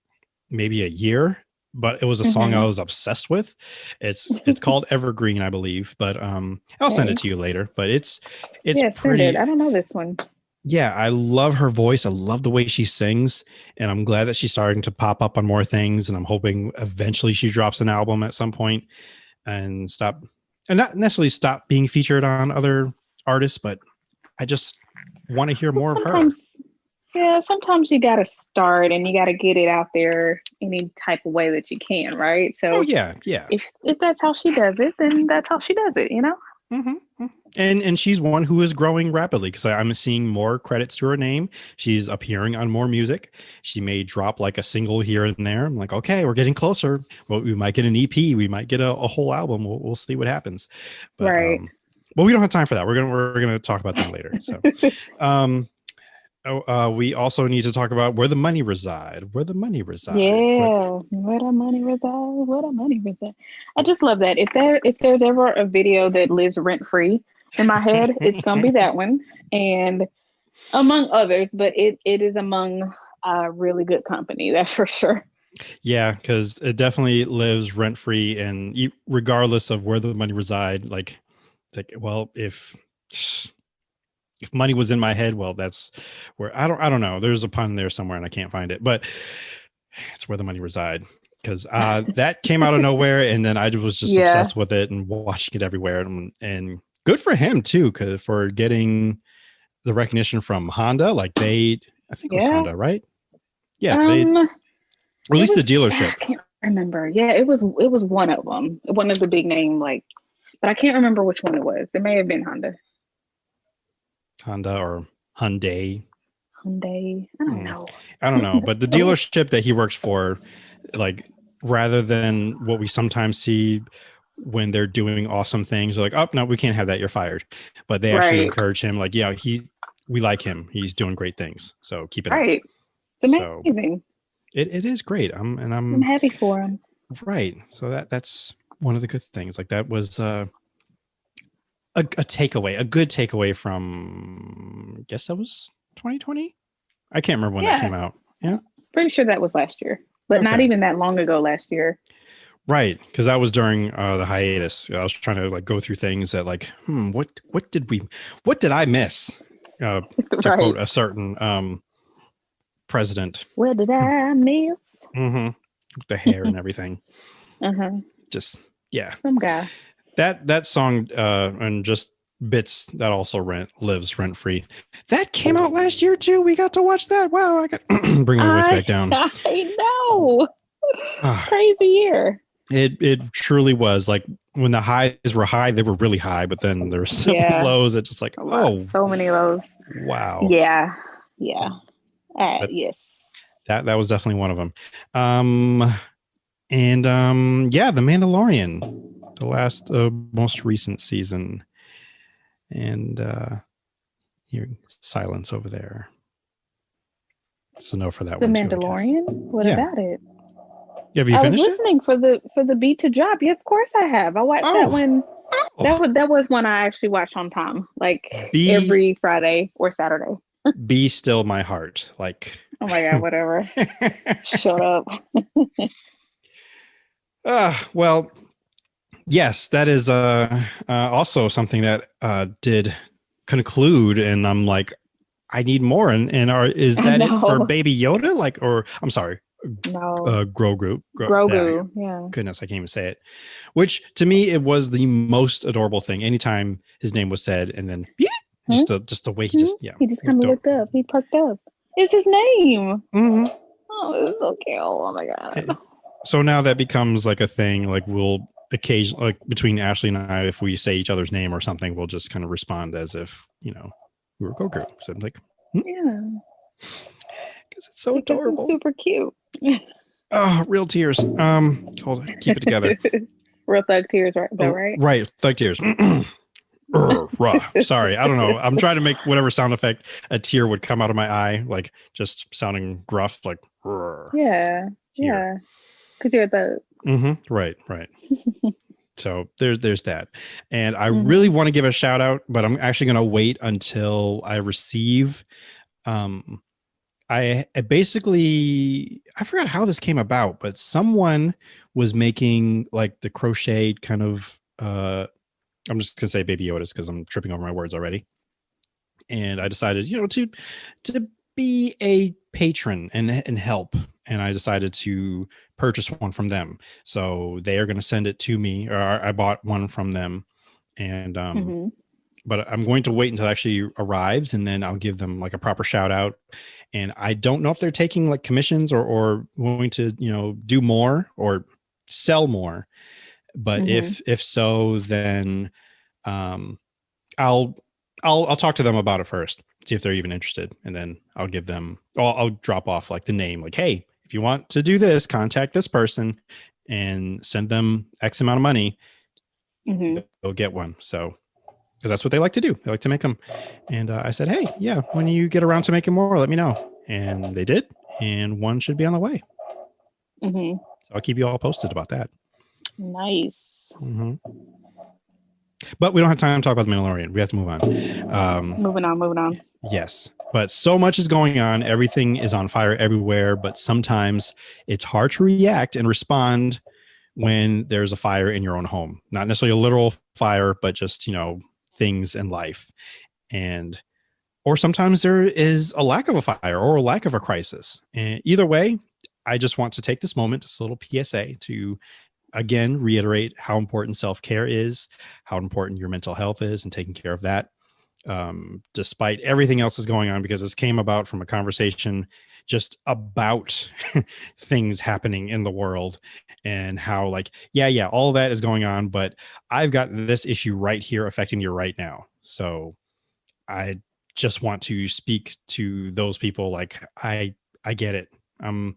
maybe a year, but it was a song I was obsessed with. It's called Evergreen, I believe, but I'll send it to you later. But it's pretty. I don't know this one. Yeah, I love her voice. I love the way she sings, and I'm glad that she's starting to pop up on more things. And I'm hoping eventually she drops an album at some point and not necessarily stop being featured on other artists, but I just want to hear more of her. Yeah, sometimes you got to start and you got to get it out there any type of way that you can, right? So yeah. If that's how she does it, then that's how she does it, And she's one who is growing rapidly, because I'm seeing more credits to her name. She's appearing on more music. She may drop like a single here and there. I'm like, okay, we're getting closer. Well, we might get an EP. We might get a whole album. We'll see what happens. But, right. But we don't have time for that. We're gonna talk about that later. So, we also need to talk about where the money reside. Yeah, where the money reside. I just love that. If there's ever a video that lives rent free in my head, it's gonna be that one, and among others. But it is among really good company, that's for sure. Yeah, because it definitely lives rent free, and regardless of where the money reside, like it's like, well, if money was in my head, well, that's where I don't know. There's a pun there somewhere and I can't find it, but it's where the money reside, because that came out of nowhere, and then I was just obsessed with it and watching it everywhere, and good for him too, because for getting the recognition from Honda, like I think it was Honda, right? Yeah, or at least the dealership. I can't remember. Yeah, it was one of them, one of the big name, but I can't remember which one it was. It may have been Honda or Hyundai. I don't know. But the dealership that he works for, like, rather than what we sometimes see when they're doing awesome things. They're like, oh no, we can't have that. You're fired. But they actually Right. encourage him. Like, yeah, we like him. He's doing great things. So keep it up. Right. It's So amazing. it is great. I'm happy for him. right. So that's one of the good things. Like that was a takeaway, a good takeaway from, I guess that was 2020. I can't remember when that came out. Yeah. Pretty sure that was last year, but not even that long ago last year. Right. Because that was during the hiatus. I was trying to like go through things that like, what did I miss? To quote a certain president. What did I miss? The hair and everything. Just, yeah. Some guy. That song and just bits that also lives rent free. That came out last year too. We got to watch that. Wow, I got bring my voice back down. I know. Crazy year. It truly was. Like when the highs were high, they were really high, but then there were so many lows that just like, so many lows. Wow. Yeah. Yes. That was definitely one of them. Yeah, The Mandalorian, the last most recent season. And hearing silence over there. So no for that The one. Mandalorian? What about it? Have you finished I was listening for the beat to drop. Yeah, of course I have. I watched that one. That was one I actually watched on time, like every Friday or Saturday. Be still my heart. Like, oh my God, whatever. Shut up. Well, yes, that is also something that did conclude, and I'm like, I need more. And is that it for Baby Yoda? Like, or I'm sorry, no, Grogu. Yeah. Goodness, I can't even say it. Which to me, it was the most adorable thing. Anytime his name was said, and then just the way he just he just kind of looked up. He perked up. It's his name. Oh, it's so cute. Oh my God. So now that becomes like a thing. Like we'll occasionally, like between Ashley and I, if we say each other's name or something, we'll just kind of respond as if we were Grogu. So I'm like, yeah, because it's so adorable, super cute. Oh, real tears. Hold on, keep it together. Real thug tears, right? Right? Right, thug tears. Sorry, I don't know. I'm trying to make whatever sound effect a tear would come out of my eye, like just sounding gruff, like. Yeah. Because you're a thug. Right. So there's that. And I really want to give a shout out, but I'm actually going to wait until I receive. I basically, I forgot how this came about, but someone was making like the crocheted kind of, I'm just going to say Baby Yoda's because I'm tripping over my words already. And I decided, to be a patron and help. And I decided to purchase one from them. So they are going to send it to me, or I bought one from them. And, but I'm going to wait until it actually arrives, and then I'll give them like a proper shout out. And I don't know if they're taking like commissions or going to, do more or sell more. But if so, then I'll talk to them about it first, see if they're even interested. And then I'll give them, I'll drop off like the name, like, hey, if you want to do this, contact this person and send them X amount of money. They'll get one. So, because that's what they like to do. They like to make them. And I said, hey, yeah, when you get around to making more, let me know. And they did. And one should be on the way. So I'll keep you all posted about that. Nice. But we don't have time to talk about the Mandalorian. We have to move on. Moving on. Yes. But so much is going on. Everything is on fire everywhere. But sometimes it's hard to react and respond when there's a fire in your own home. Not necessarily a literal fire, but just, things in life. Or sometimes there is a lack of a fire or a lack of a crisis. And either way, I just want to take this moment, this little PSA, to again reiterate how important self-care is, how important your mental health is, and taking care of that. Despite everything else is going on, because this came about from a conversation just about things happening in the world and how like, yeah, all that is going on, but I've got this issue right here affecting you right now. So I just want to speak to those people. Like, I get it. I'm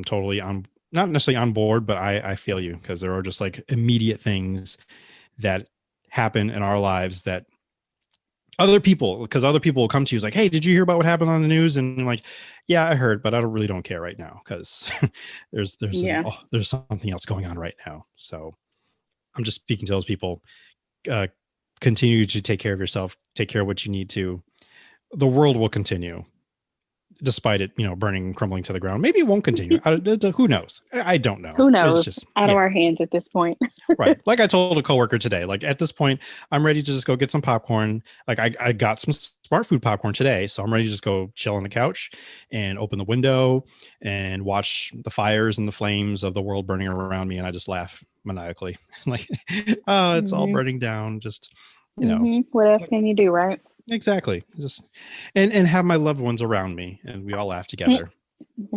totally on not necessarily on board, but I feel you, because there are just like immediate things that happen in our lives that other people will come to you like, hey, did you hear about what happened on the news? And I'm like, yeah, I heard, but I don't care right now, because there's something else going on right now. So I'm just speaking to those people. Continue to take care of yourself, take care of what you need to. The world will continue despite it, burning and crumbling to the ground. Maybe it won't continue. Who knows? I don't know. Who knows? It's just out of our hands at this point. Right. Like I told a coworker today, like at this point, I'm ready to just go get some popcorn. Like I got some smart food popcorn today. So I'm ready to just go chill on the couch and open the window and watch the fires and the flames of the world burning around me. And I just laugh maniacally. Like, oh, it's all burning down. Just, What else can you do, right? Exactly. Just and have my loved ones around me, and we all laugh together.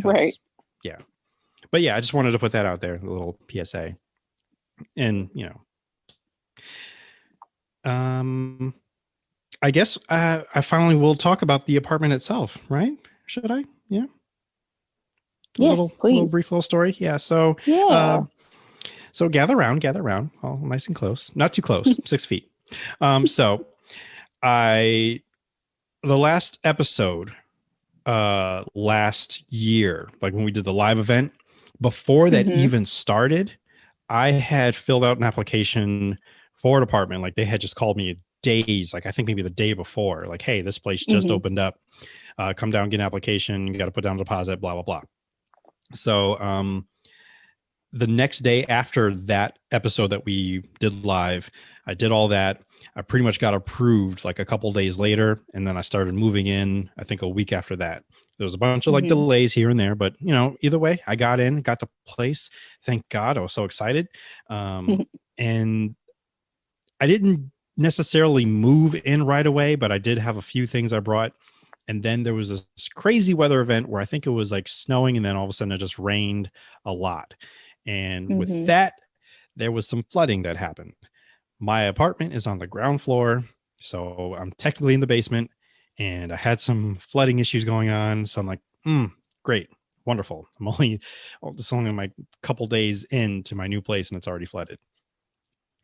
Right. Yeah. But yeah, I just wanted to put that out there, a little PSA. And I guess I finally will talk about the apartment itself, right? Should I? Yeah. Yes, please. Brief little story. Yeah. So so gather around, all nice and close, not too close, 6 feet. So the last episode last year, like when we did the live event, before that even started, I had filled out an application for an apartment. Like they had just called me days, like I think maybe the day before, like, hey, this place just opened up. Come down, get an application, you got to put down a deposit, blah, blah, blah. So the next day after that episode that we did live, I did all that. I pretty much got approved like a couple days later. And then I started moving in, I think a week after that. There was a bunch of like delays here and there, but either way, I got in, got the place. Thank God. I was so excited. And I didn't necessarily move in right away, but I did have a few things I brought. And then there was this crazy weather event where I think it was like snowing, and then all of a sudden it just rained a lot. And with that, there was some flooding that happened. My apartment is on the ground floor, so I'm technically in the basement, and I had some flooding issues going on. So I'm like, great, wonderful. It's only my couple days into my new place, and it's already flooded.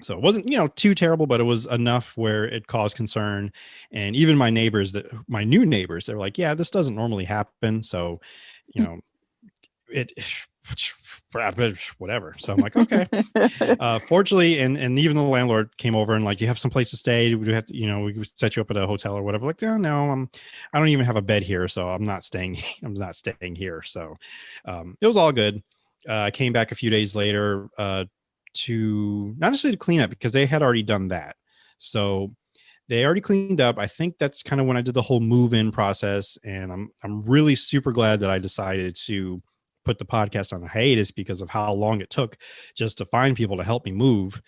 So it wasn't, too terrible, but it was enough where it caused concern. And even my neighbors, my new neighbors, they're like, yeah, this doesn't normally happen. So, whatever. So I'm like, okay. Fortunately, and even the landlord came over and like, you have some place to stay. We have to, we could set you up at a hotel or whatever. Like, no, I don't even have a bed here, so I'm not staying here. So it was all good. I came back a few days later to not necessarily to clean up, because they had already done that. So they already cleaned up. I think that's kind of when I did the whole move-in process, and I'm really super glad that I decided to put the podcast on a hiatus because of how long it took just to find people to help me move,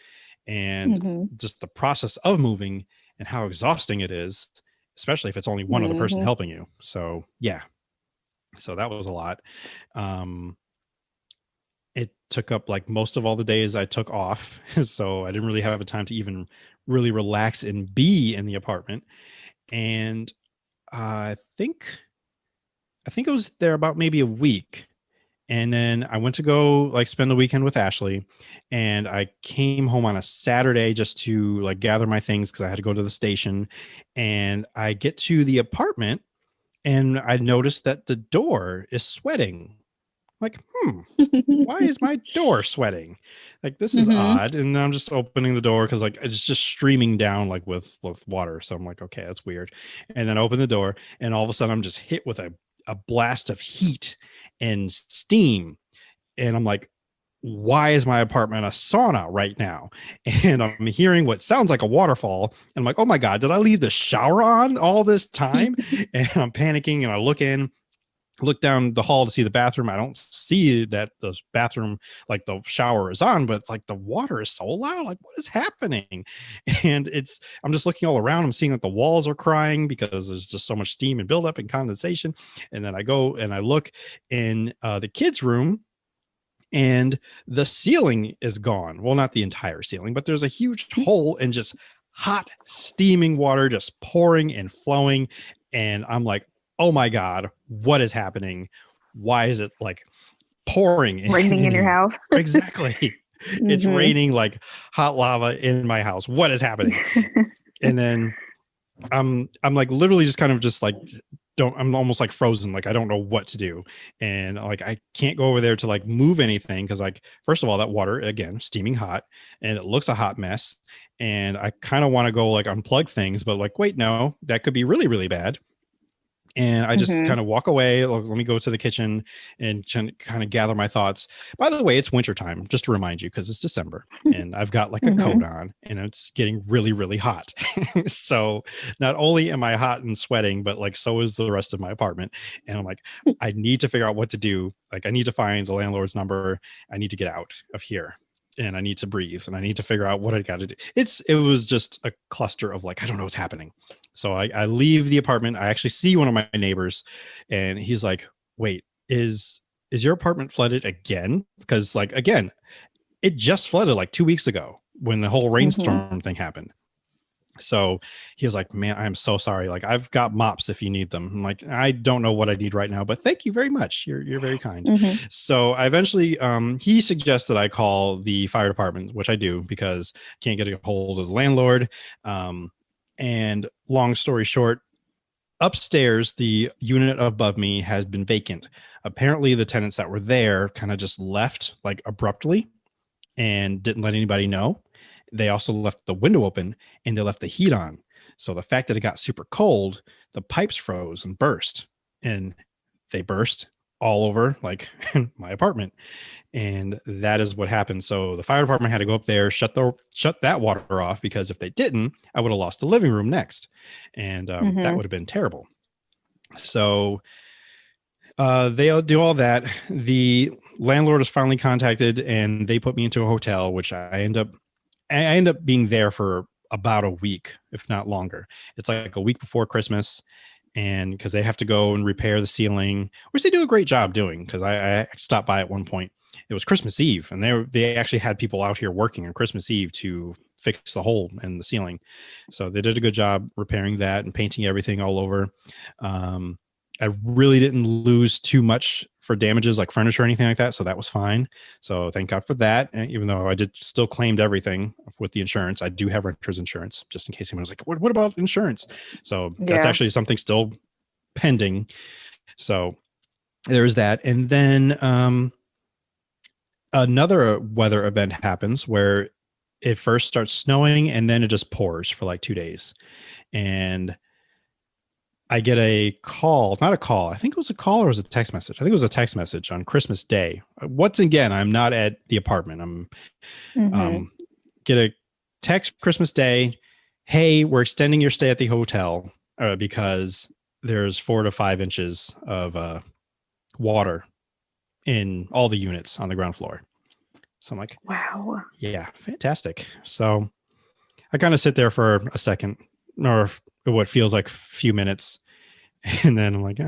and just the process of moving and how exhausting it is, especially if it's only one other person helping you. So yeah, so that was a lot. It took up like most of all the days I took off. So I didn't really have a time to even really relax and be in the apartment. And I think it was there about maybe a week. And then I went to go like spend the weekend with Ashley, and I came home on a Saturday just to like gather my things, because I had to go to the station. And I get to the apartment and I noticed that the door is sweating. Like, why is my door sweating? Like, this is odd. And I'm just opening the door because like it's just streaming down like with water. So I'm like, okay, that's weird. And then I open the door, and all of a sudden I'm just hit with a blast of heat and steam. And I'm like, why is my apartment a sauna right now? And I'm hearing what sounds like a waterfall. And I'm like, oh my God, did I leave the shower on all this time? And I'm panicking, and I look down the hall to see the bathroom. I don't see that the bathroom, like the shower is on, but like the water is so loud. Like, what is happening? And I'm just looking all around. I'm seeing that the walls are crying because there's just so much steam and buildup and condensation. And then I go and I look in the kids' room, and the ceiling is gone. Well, not the entire ceiling, but there's a huge hole and just hot steaming water just pouring and flowing. And I'm like, oh my God, what is happening? Why is it like pouring. Raining in your house. Exactly. It's Mhm. raining like hot lava in my house. What is happening? And then I'm like literally just kind of just like I'm almost like frozen, like I don't know what to do. And like I can't go over there to like move anything because like first of all, that water again steaming hot and it looks a hot mess. And I kind of want to go like unplug things, but like wait, no, that could be really, really bad. And I just Mhm. kind of walk away. Let me go to the kitchen and kind of gather my thoughts. By the way, it's wintertime, just to remind you, because it's December and I've got like a coat Mhm. on and it's getting really, really hot. So not only am I hot and sweating, but like so is the rest of my apartment. And I'm like, I need to figure out what to do. Like I need to find the landlord's number. I need to get out of here. And I need to breathe and I need to figure out what I got to do. It was just a cluster of like, I don't know what's happening. So I leave the apartment. I actually see one of my neighbors and he's like, wait, is your apartment flooded again? Because like, again, it just flooded like 2 weeks ago when the whole rainstorm thing happened. So he was like, man, I'm so sorry. Like I've got mops if you need them. I'm like, I don't know what I need right now, but thank you very much. You're very kind. Mhm. So I eventually, he suggested I call the fire department, which I do because I can't get a hold of the landlord. And long story short, upstairs, the unit above me has been vacant. Apparently the tenants that were there kind of just left like abruptly and didn't let anybody know. They also left the window open and they left the heat on. So the fact that it got super cold, the pipes froze and burst, and they burst all over like my apartment. And that is what happened. So the fire department had to go up there, shut that water off, because if they didn't, I would have lost the living room next. And that would have been terrible. So they'll do all that. The landlord is finally contacted and they put me into a hotel, which I end up being there for about a week, if not longer. It's like a week before Christmas. And because they have to go and repair the ceiling, which they do a great job doing. Because I stopped by at one point. It was Christmas Eve, and they actually had people out here working on Christmas Eve to fix the hole in the ceiling. So they did a good job repairing that and painting everything all over. I really didn't lose too much for damages like furniture or anything like that. So that was fine. So thank God for that. And even though I did still claimed everything with the insurance, I do have renter's insurance just in case anyone was like, what about insurance? So that's actually something still pending. So there's that. And then another weather event happens where it first starts snowing and then it just pours for like 2 days. And I get a call, not a call. I think it was a call or was it a text message. I think it was a text message on Christmas Day. Once again, I'm not at the apartment. I'm get a text Christmas Day. Hey, we're extending your stay at the hotel because there's 4 to 5 inches of water in all the units on the ground floor. So I'm like, Wow. Yeah, fantastic. So I kind of sit there for a second or what feels like a few minutes. And then I'm like,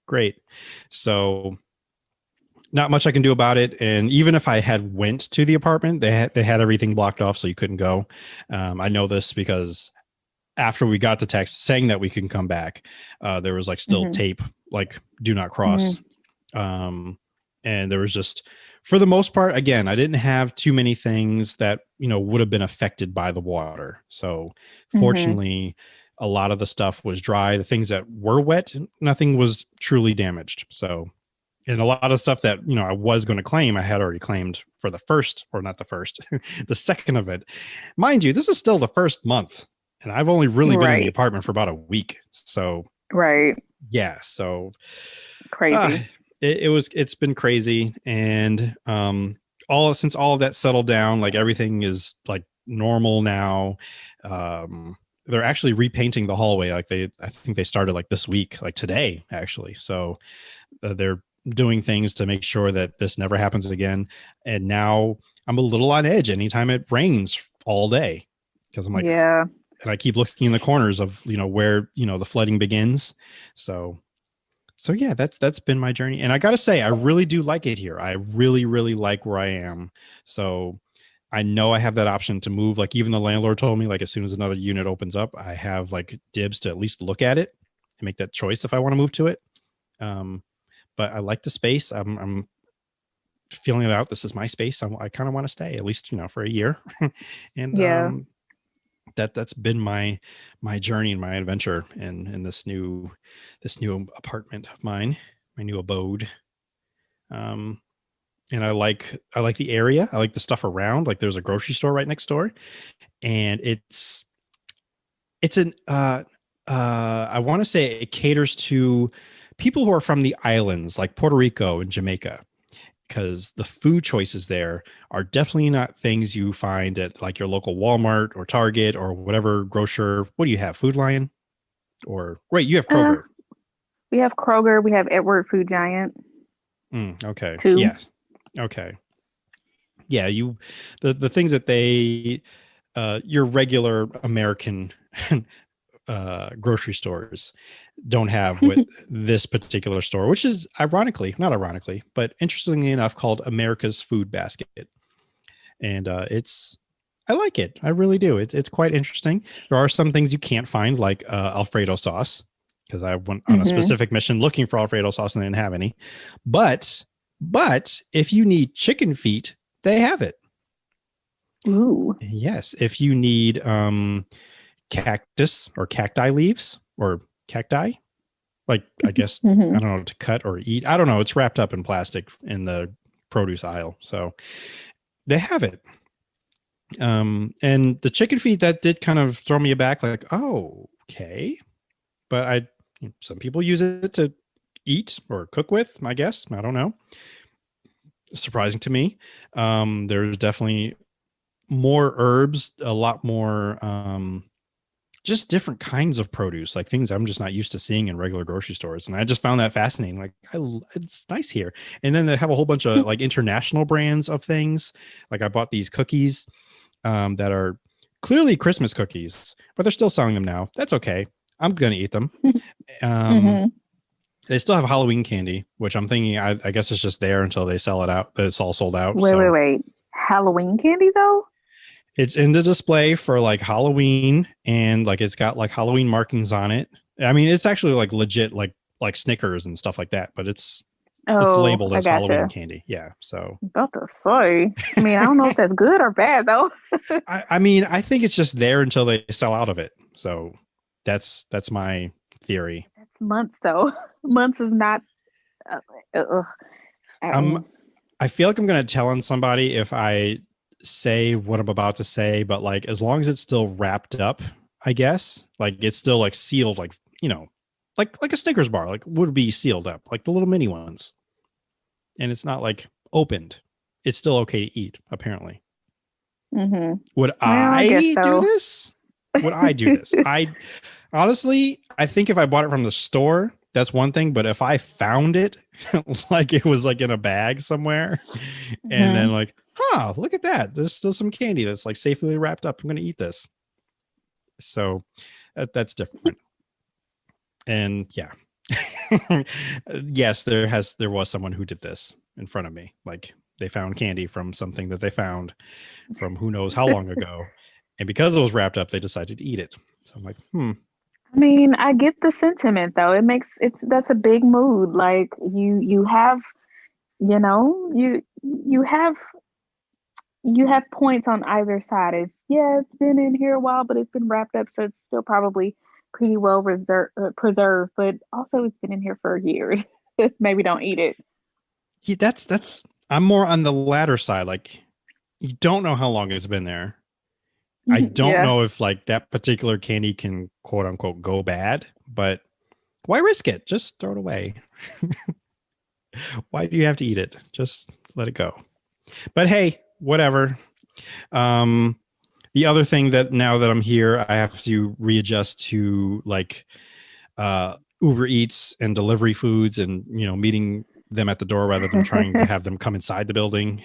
great. So not much I can do about it. And even if I had went to the apartment, they had everything blocked off, so you couldn't go. I know this because after we got the text saying that we can come back, there was like still tape, like do not cross. And there was just, for the most part, again, I didn't have too many things that, would have been affected by the water. So fortunately, a lot of the stuff was dry. The things that were wet, nothing was truly damaged. So, and a lot of stuff that, I was going to claim, I had already claimed for the first, or not the first, the second event. Mind you, this is still the first month and I've only really been in the apartment for about a week. So, yeah. So Crazy. It's been crazy. And since all of that settled down, like everything is like normal now. They're actually repainting the hallway. Like I think they started like this week, like today, actually. So they're doing things to make sure that this never happens again. And now I'm a little on edge anytime it rains all day, because I'm like, and I keep looking in the corners of, where, the flooding begins. So yeah, that's been my journey. And I got to say, I really do like it here. I really, really like where I am. So I know I have that option to move. Like even the landlord told me, like as soon as another unit opens up, I have like dibs to at least look at it and make that choice if I want to move to it. But I like the space. I'm feeling it out. This is my space. I kind of want to stay at least, for a year. And Yeah. that's been my journey and my adventure in this new apartment of mine, my new abode. And I like the area. I like the stuff around. Like there's a grocery store right next door, and it's an I want to say it caters to people who are from the islands like Puerto Rico and Jamaica, because the food choices there are definitely not things you find at like your local Walmart or Target or whatever grocer. What do you have? Food Lion? Or wait, you have Kroger. We have Kroger. We have Edward Food Giant. Okay. Two. Yes. Okay. Yeah, the things that they your regular American grocery stores don't have with this particular store, which is not ironically, but interestingly enough, called America's Food Basket. And I like it. I really do. It's quite interesting. There are some things you can't find, like Alfredo sauce, because I went on a specific mission looking for Alfredo sauce and they didn't have any. But if you need chicken feet, they have it. Ooh. Yes. If you need cactus or cacti leaves or cacti, like I guess I don't know, to cut or eat. I don't know. It's wrapped up in plastic in the produce aisle, so they have it. And the chicken feet, that did kind of throw me back, like, oh, okay. But some people use it to eat or cook with, I guess. I don't know. Surprising to me. There's definitely more herbs, a lot more just different kinds of produce, like things I'm just not used to seeing in regular grocery stores. And I just found that fascinating. Like, it's nice here. And then they have a whole bunch of like international brands of things. Like I bought these cookies that are clearly Christmas cookies, but they're still selling them now. That's okay. I'm going to eat them. They still have Halloween candy, which I'm thinking, I guess it's just there until they sell it out. But it's all sold out. Wait. Halloween candy though? It's in the display for like Halloween, and like it's got like Halloween markings on it. I mean, it's actually like legit, like Snickers and stuff like that, but it's labeled as Halloween candy. Yeah. So about to say, I mean, I don't know if that's good or bad though. I mean, I think it's just there until they sell out of it. So that's my theory. That's months though. Months is not. I feel like I'm going to tell on somebody if I say what I'm about to say, but like as long as it's still wrapped up, I guess, like it's still like sealed, like like a Snickers bar, like would be sealed up, like the little mini ones, and it's not like opened. It's still okay to eat, apparently. Would I do this? Would I do this? I honestly, I think if I bought it from the store, that's one thing. But if I found it, like it was like in a bag somewhere, and then like, look at that, there's still some candy that's like safely wrapped up, I'm going to eat this. So that's different. And yeah, yes, there was someone who did this in front of me. Like they found candy from something that they found from who knows how long ago. And because it was wrapped up, they decided to eat it. So I'm like, I mean, I get the sentiment though. That's a big mood. Like you have, you have points on either side. It's been in here a while, but it's been wrapped up, so it's still probably pretty well preserved. But also, it's been in here for years. Maybe don't eat it. Yeah, that's. I'm more on the latter side. Like, you don't know how long it's been there. I don't know if like that particular candy can quote unquote go bad, but why risk it? Just throw it away. Why do you have to eat it? Just let it go. But hey, whatever. The other thing that now that I'm here, I have to readjust to like Uber Eats and delivery foods, and meeting them at the door rather than trying to have them come inside the building.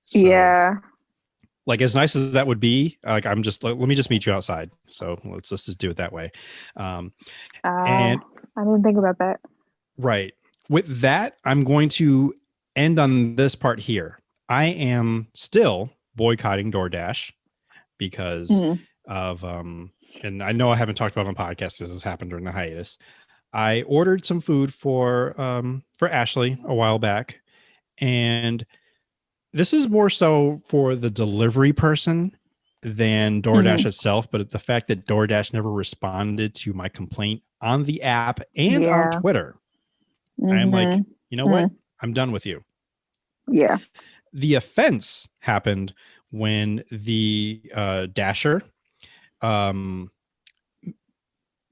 So, like as nice as that would be, like I'm just let me just meet you outside. So let's just do it that way. And I didn't think about that. Right. With that, I'm going to end on this part here. I am still boycotting DoorDash because of and I know I haven't talked about it on podcast because this happened during the hiatus. I ordered some food for Ashley a while back, and This is more so for the delivery person than DoorDash itself, but the fact that DoorDash never responded to my complaint on the app and on Yeah. Twitter, I'm like, you know what? I'm done with you. Yeah. The offense happened when the Dasher,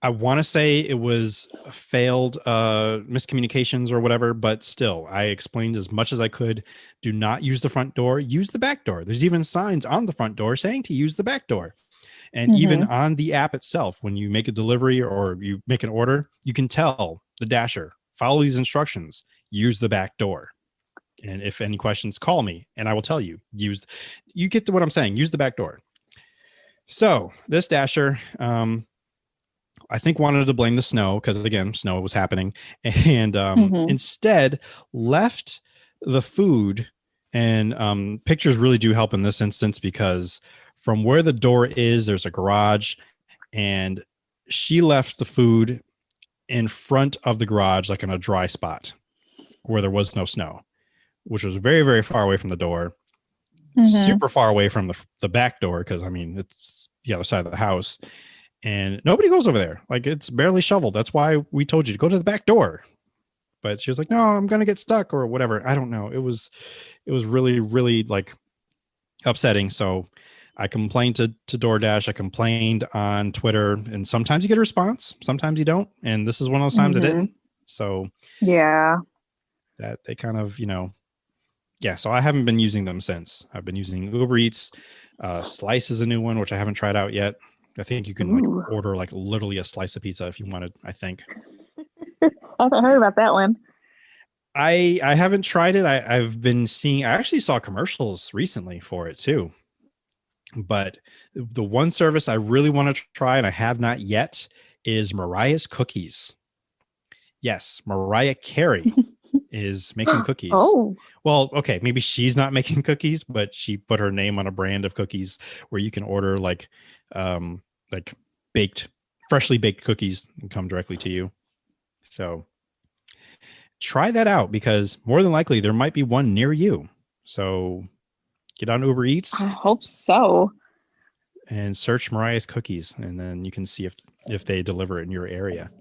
I want to say it was a failed miscommunications or whatever, but still, I explained as much as I could. Do not use the front door, use the back door. There's even signs on the front door saying to use the back door. And even on the app itself, when you make a delivery or you make an order, you can tell the Dasher, follow these instructions, use the back door. And if any questions, call me and I will tell you. You get to what I'm saying, use the back door. So this Dasher, I think wanted to blame the snow because, again, snow was happening, and instead left the food. And pictures really do help in this instance, because from where the door is, there's a garage, and she left the food in front of the garage, like in a dry spot where there was no snow, which was very, very far away from the door, super far away from the back door, because, I mean, it's the other side of the house. And nobody goes over there. Like, it's barely shoveled. That's why we told you to go to the back door. But she was like, no, I'm going to get stuck or whatever. I don't know. It was really, really like upsetting. So I complained to DoorDash. I complained on Twitter, and sometimes you get a response. Sometimes you don't. And this is one of those times I didn't. So yeah, that they kind of, yeah. So I haven't been using them since. I've been using Uber Eats. Slice is a new one, which I haven't tried out yet. I think you can like order like literally a slice of pizza if you wanted, I think. I haven't heard about that one. I haven't tried it. I've been seeing, I actually saw commercials recently for it too. But the one service I really want to try, and I have not yet, is Mariah's Cookies. Yes, Mariah Carey is making cookies. Oh. Well, okay, maybe she's not making cookies, but she put her name on a brand of cookies where you can order like freshly baked cookies and come directly to you. So try that out, because more than likely there might be one near you. So get on Uber Eats. I hope so. And search Mariah's Cookies, and then you can see if they deliver in your area.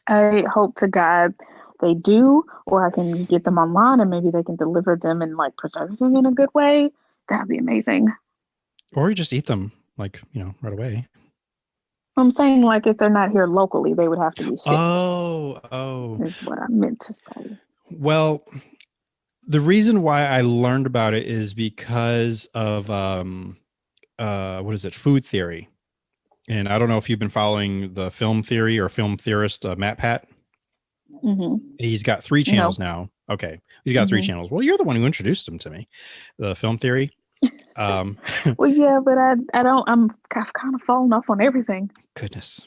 I hope to God they do, or I can get them online and maybe they can deliver them and like preserve them in a good way. That'd be amazing. Or you just eat them like, right away. I'm saying, like, if they're not here locally, they would have to be shipped. Oh. Is what I meant to say. Well, the reason why I learned about it is because of what is it? Food Theory. And I don't know if you've been following the film theory or film theorist, Matt Pat. He's got 3 channels now. Okay. He's got 3 channels. Well, you're the one who introduced him to me, the film theory. Well, yeah, but I've kind of fallen off on everything. Goodness.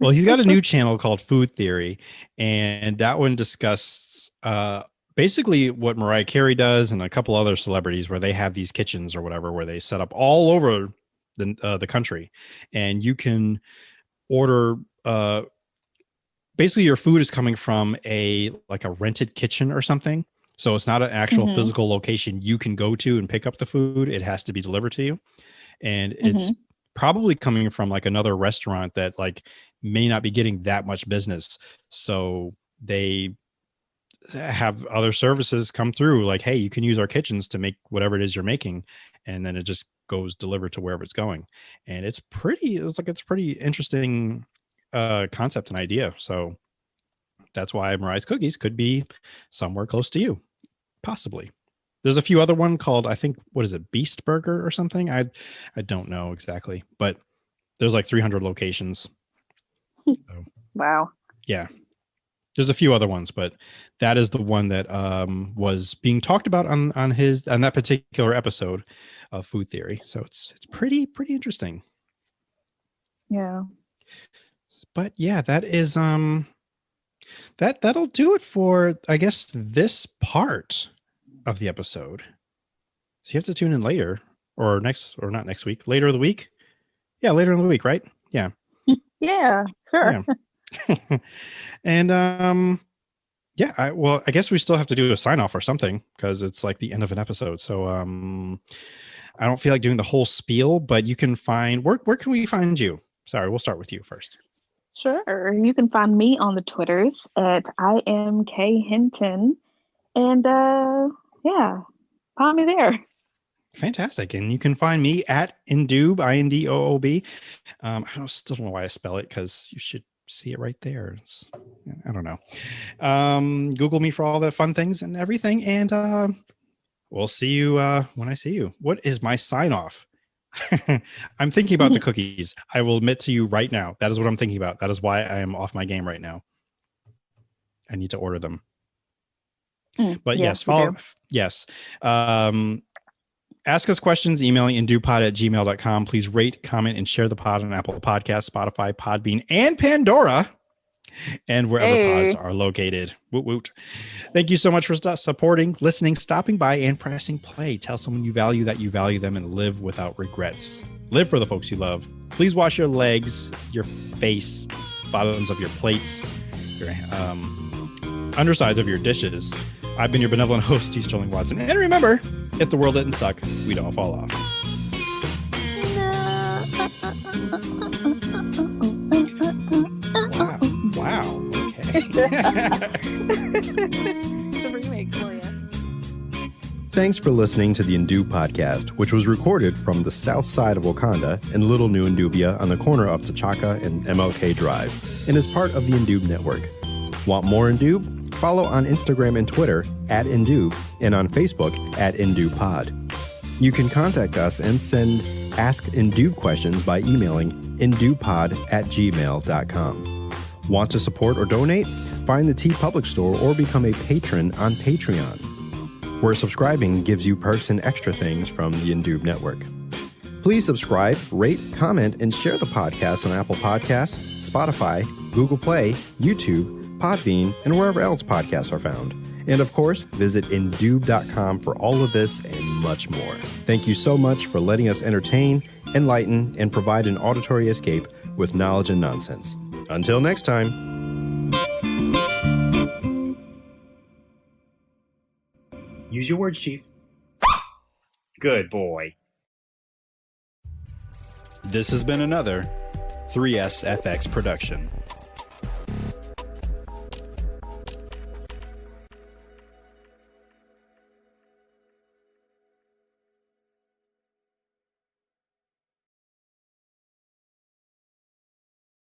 Well, he's got a new channel called Food Theory, and that one discusses basically what Mariah Carey does and a couple other celebrities, where they have these kitchens or whatever, where they set up all over the country, and you can order basically your food is coming from a rented kitchen or something. So it's not an actual physical location you can go to and pick up the food. It has to be delivered to you. And it's probably coming from like another restaurant that like may not be getting that much business. So they have other services come through like, hey, you can use our kitchens to make whatever it is you're making. And then it just goes delivered to wherever it's going. And it's pretty interesting concept and idea. So that's why Mariah's Cookies could be somewhere close to you. Possibly. There's a few other one called, I think, what is it? Beast Burger or something. I don't know exactly, but there's like 300 locations. So, wow. Yeah. There's a few other ones, but that is the one that was being talked about on that particular episode of Food Theory. So it's pretty interesting. Yeah. But yeah, that is that'll do it for, I guess, this part of the episode. So you have to tune in later or not next week, later in the week. Yeah, later in the week, right? Yeah. Yeah, sure. Yeah. And Yeah, I guess we still have to do a sign off or something because it's like the end of an episode. So I don't feel like doing the whole spiel, but you can find where can we find you? Sorry, we'll start with you first. Sure. You can find me on the Twitters at IMKHinton. And yeah, find me there. Fantastic. And you can find me at Indoob, INDOOB. Still don't know why I spell it because you should see it right there. I don't know. Google me for all the fun things and everything. And we'll see you when I see you. What is my sign off? I'm thinking about the cookies. I will admit to you right now. That is what I'm thinking about. That is why I am off my game right now. I need to order them. But yeah, yes, follow. Yes. Ask us questions, emailing indoopod@gmail.com. Please rate, comment, and share the pod on Apple Podcasts, Spotify, Podbean, and Pandora, and wherever pods are located. Woot woot. Thank you so much for supporting, listening, stopping by, and pressing play. Tell someone you value that you value them, and live without regrets. Live for the folks you love. Please wash your legs, your face, bottoms of your plates, your undersides of your dishes. I've been your benevolent host, T. Sterling Watson. And remember, if the world didn't suck, we'd all fall off. Wow. Okay. It's a remake for you. Thanks for listening to the Indoob podcast, which was recorded from the south side of Wakanda in Little New Indubia on the corner of T'Chaka and MLK Drive, and is part of the Indoob network. Want more Indoob? Follow on Instagram and Twitter at Indoob and on Facebook at IndoobPod. You can contact us and send Ask Indoob questions by emailing indoobpod@gmail.com. Want to support or donate? Find the T Public Store or become a patron on Patreon, where subscribing gives you perks and extra things from the Indoob network. Please subscribe, rate, comment, and share the podcast on Apple Podcasts, Spotify, Google Play, YouTube, Podbean, and wherever else podcasts are found. And of course, visit Indoob.com for all of this and much more. Thank you so much for letting us entertain, enlighten, and provide an auditory escape with knowledge and nonsense. Until next time. Use your words, Chief. Good boy. This has been another 3SFX production.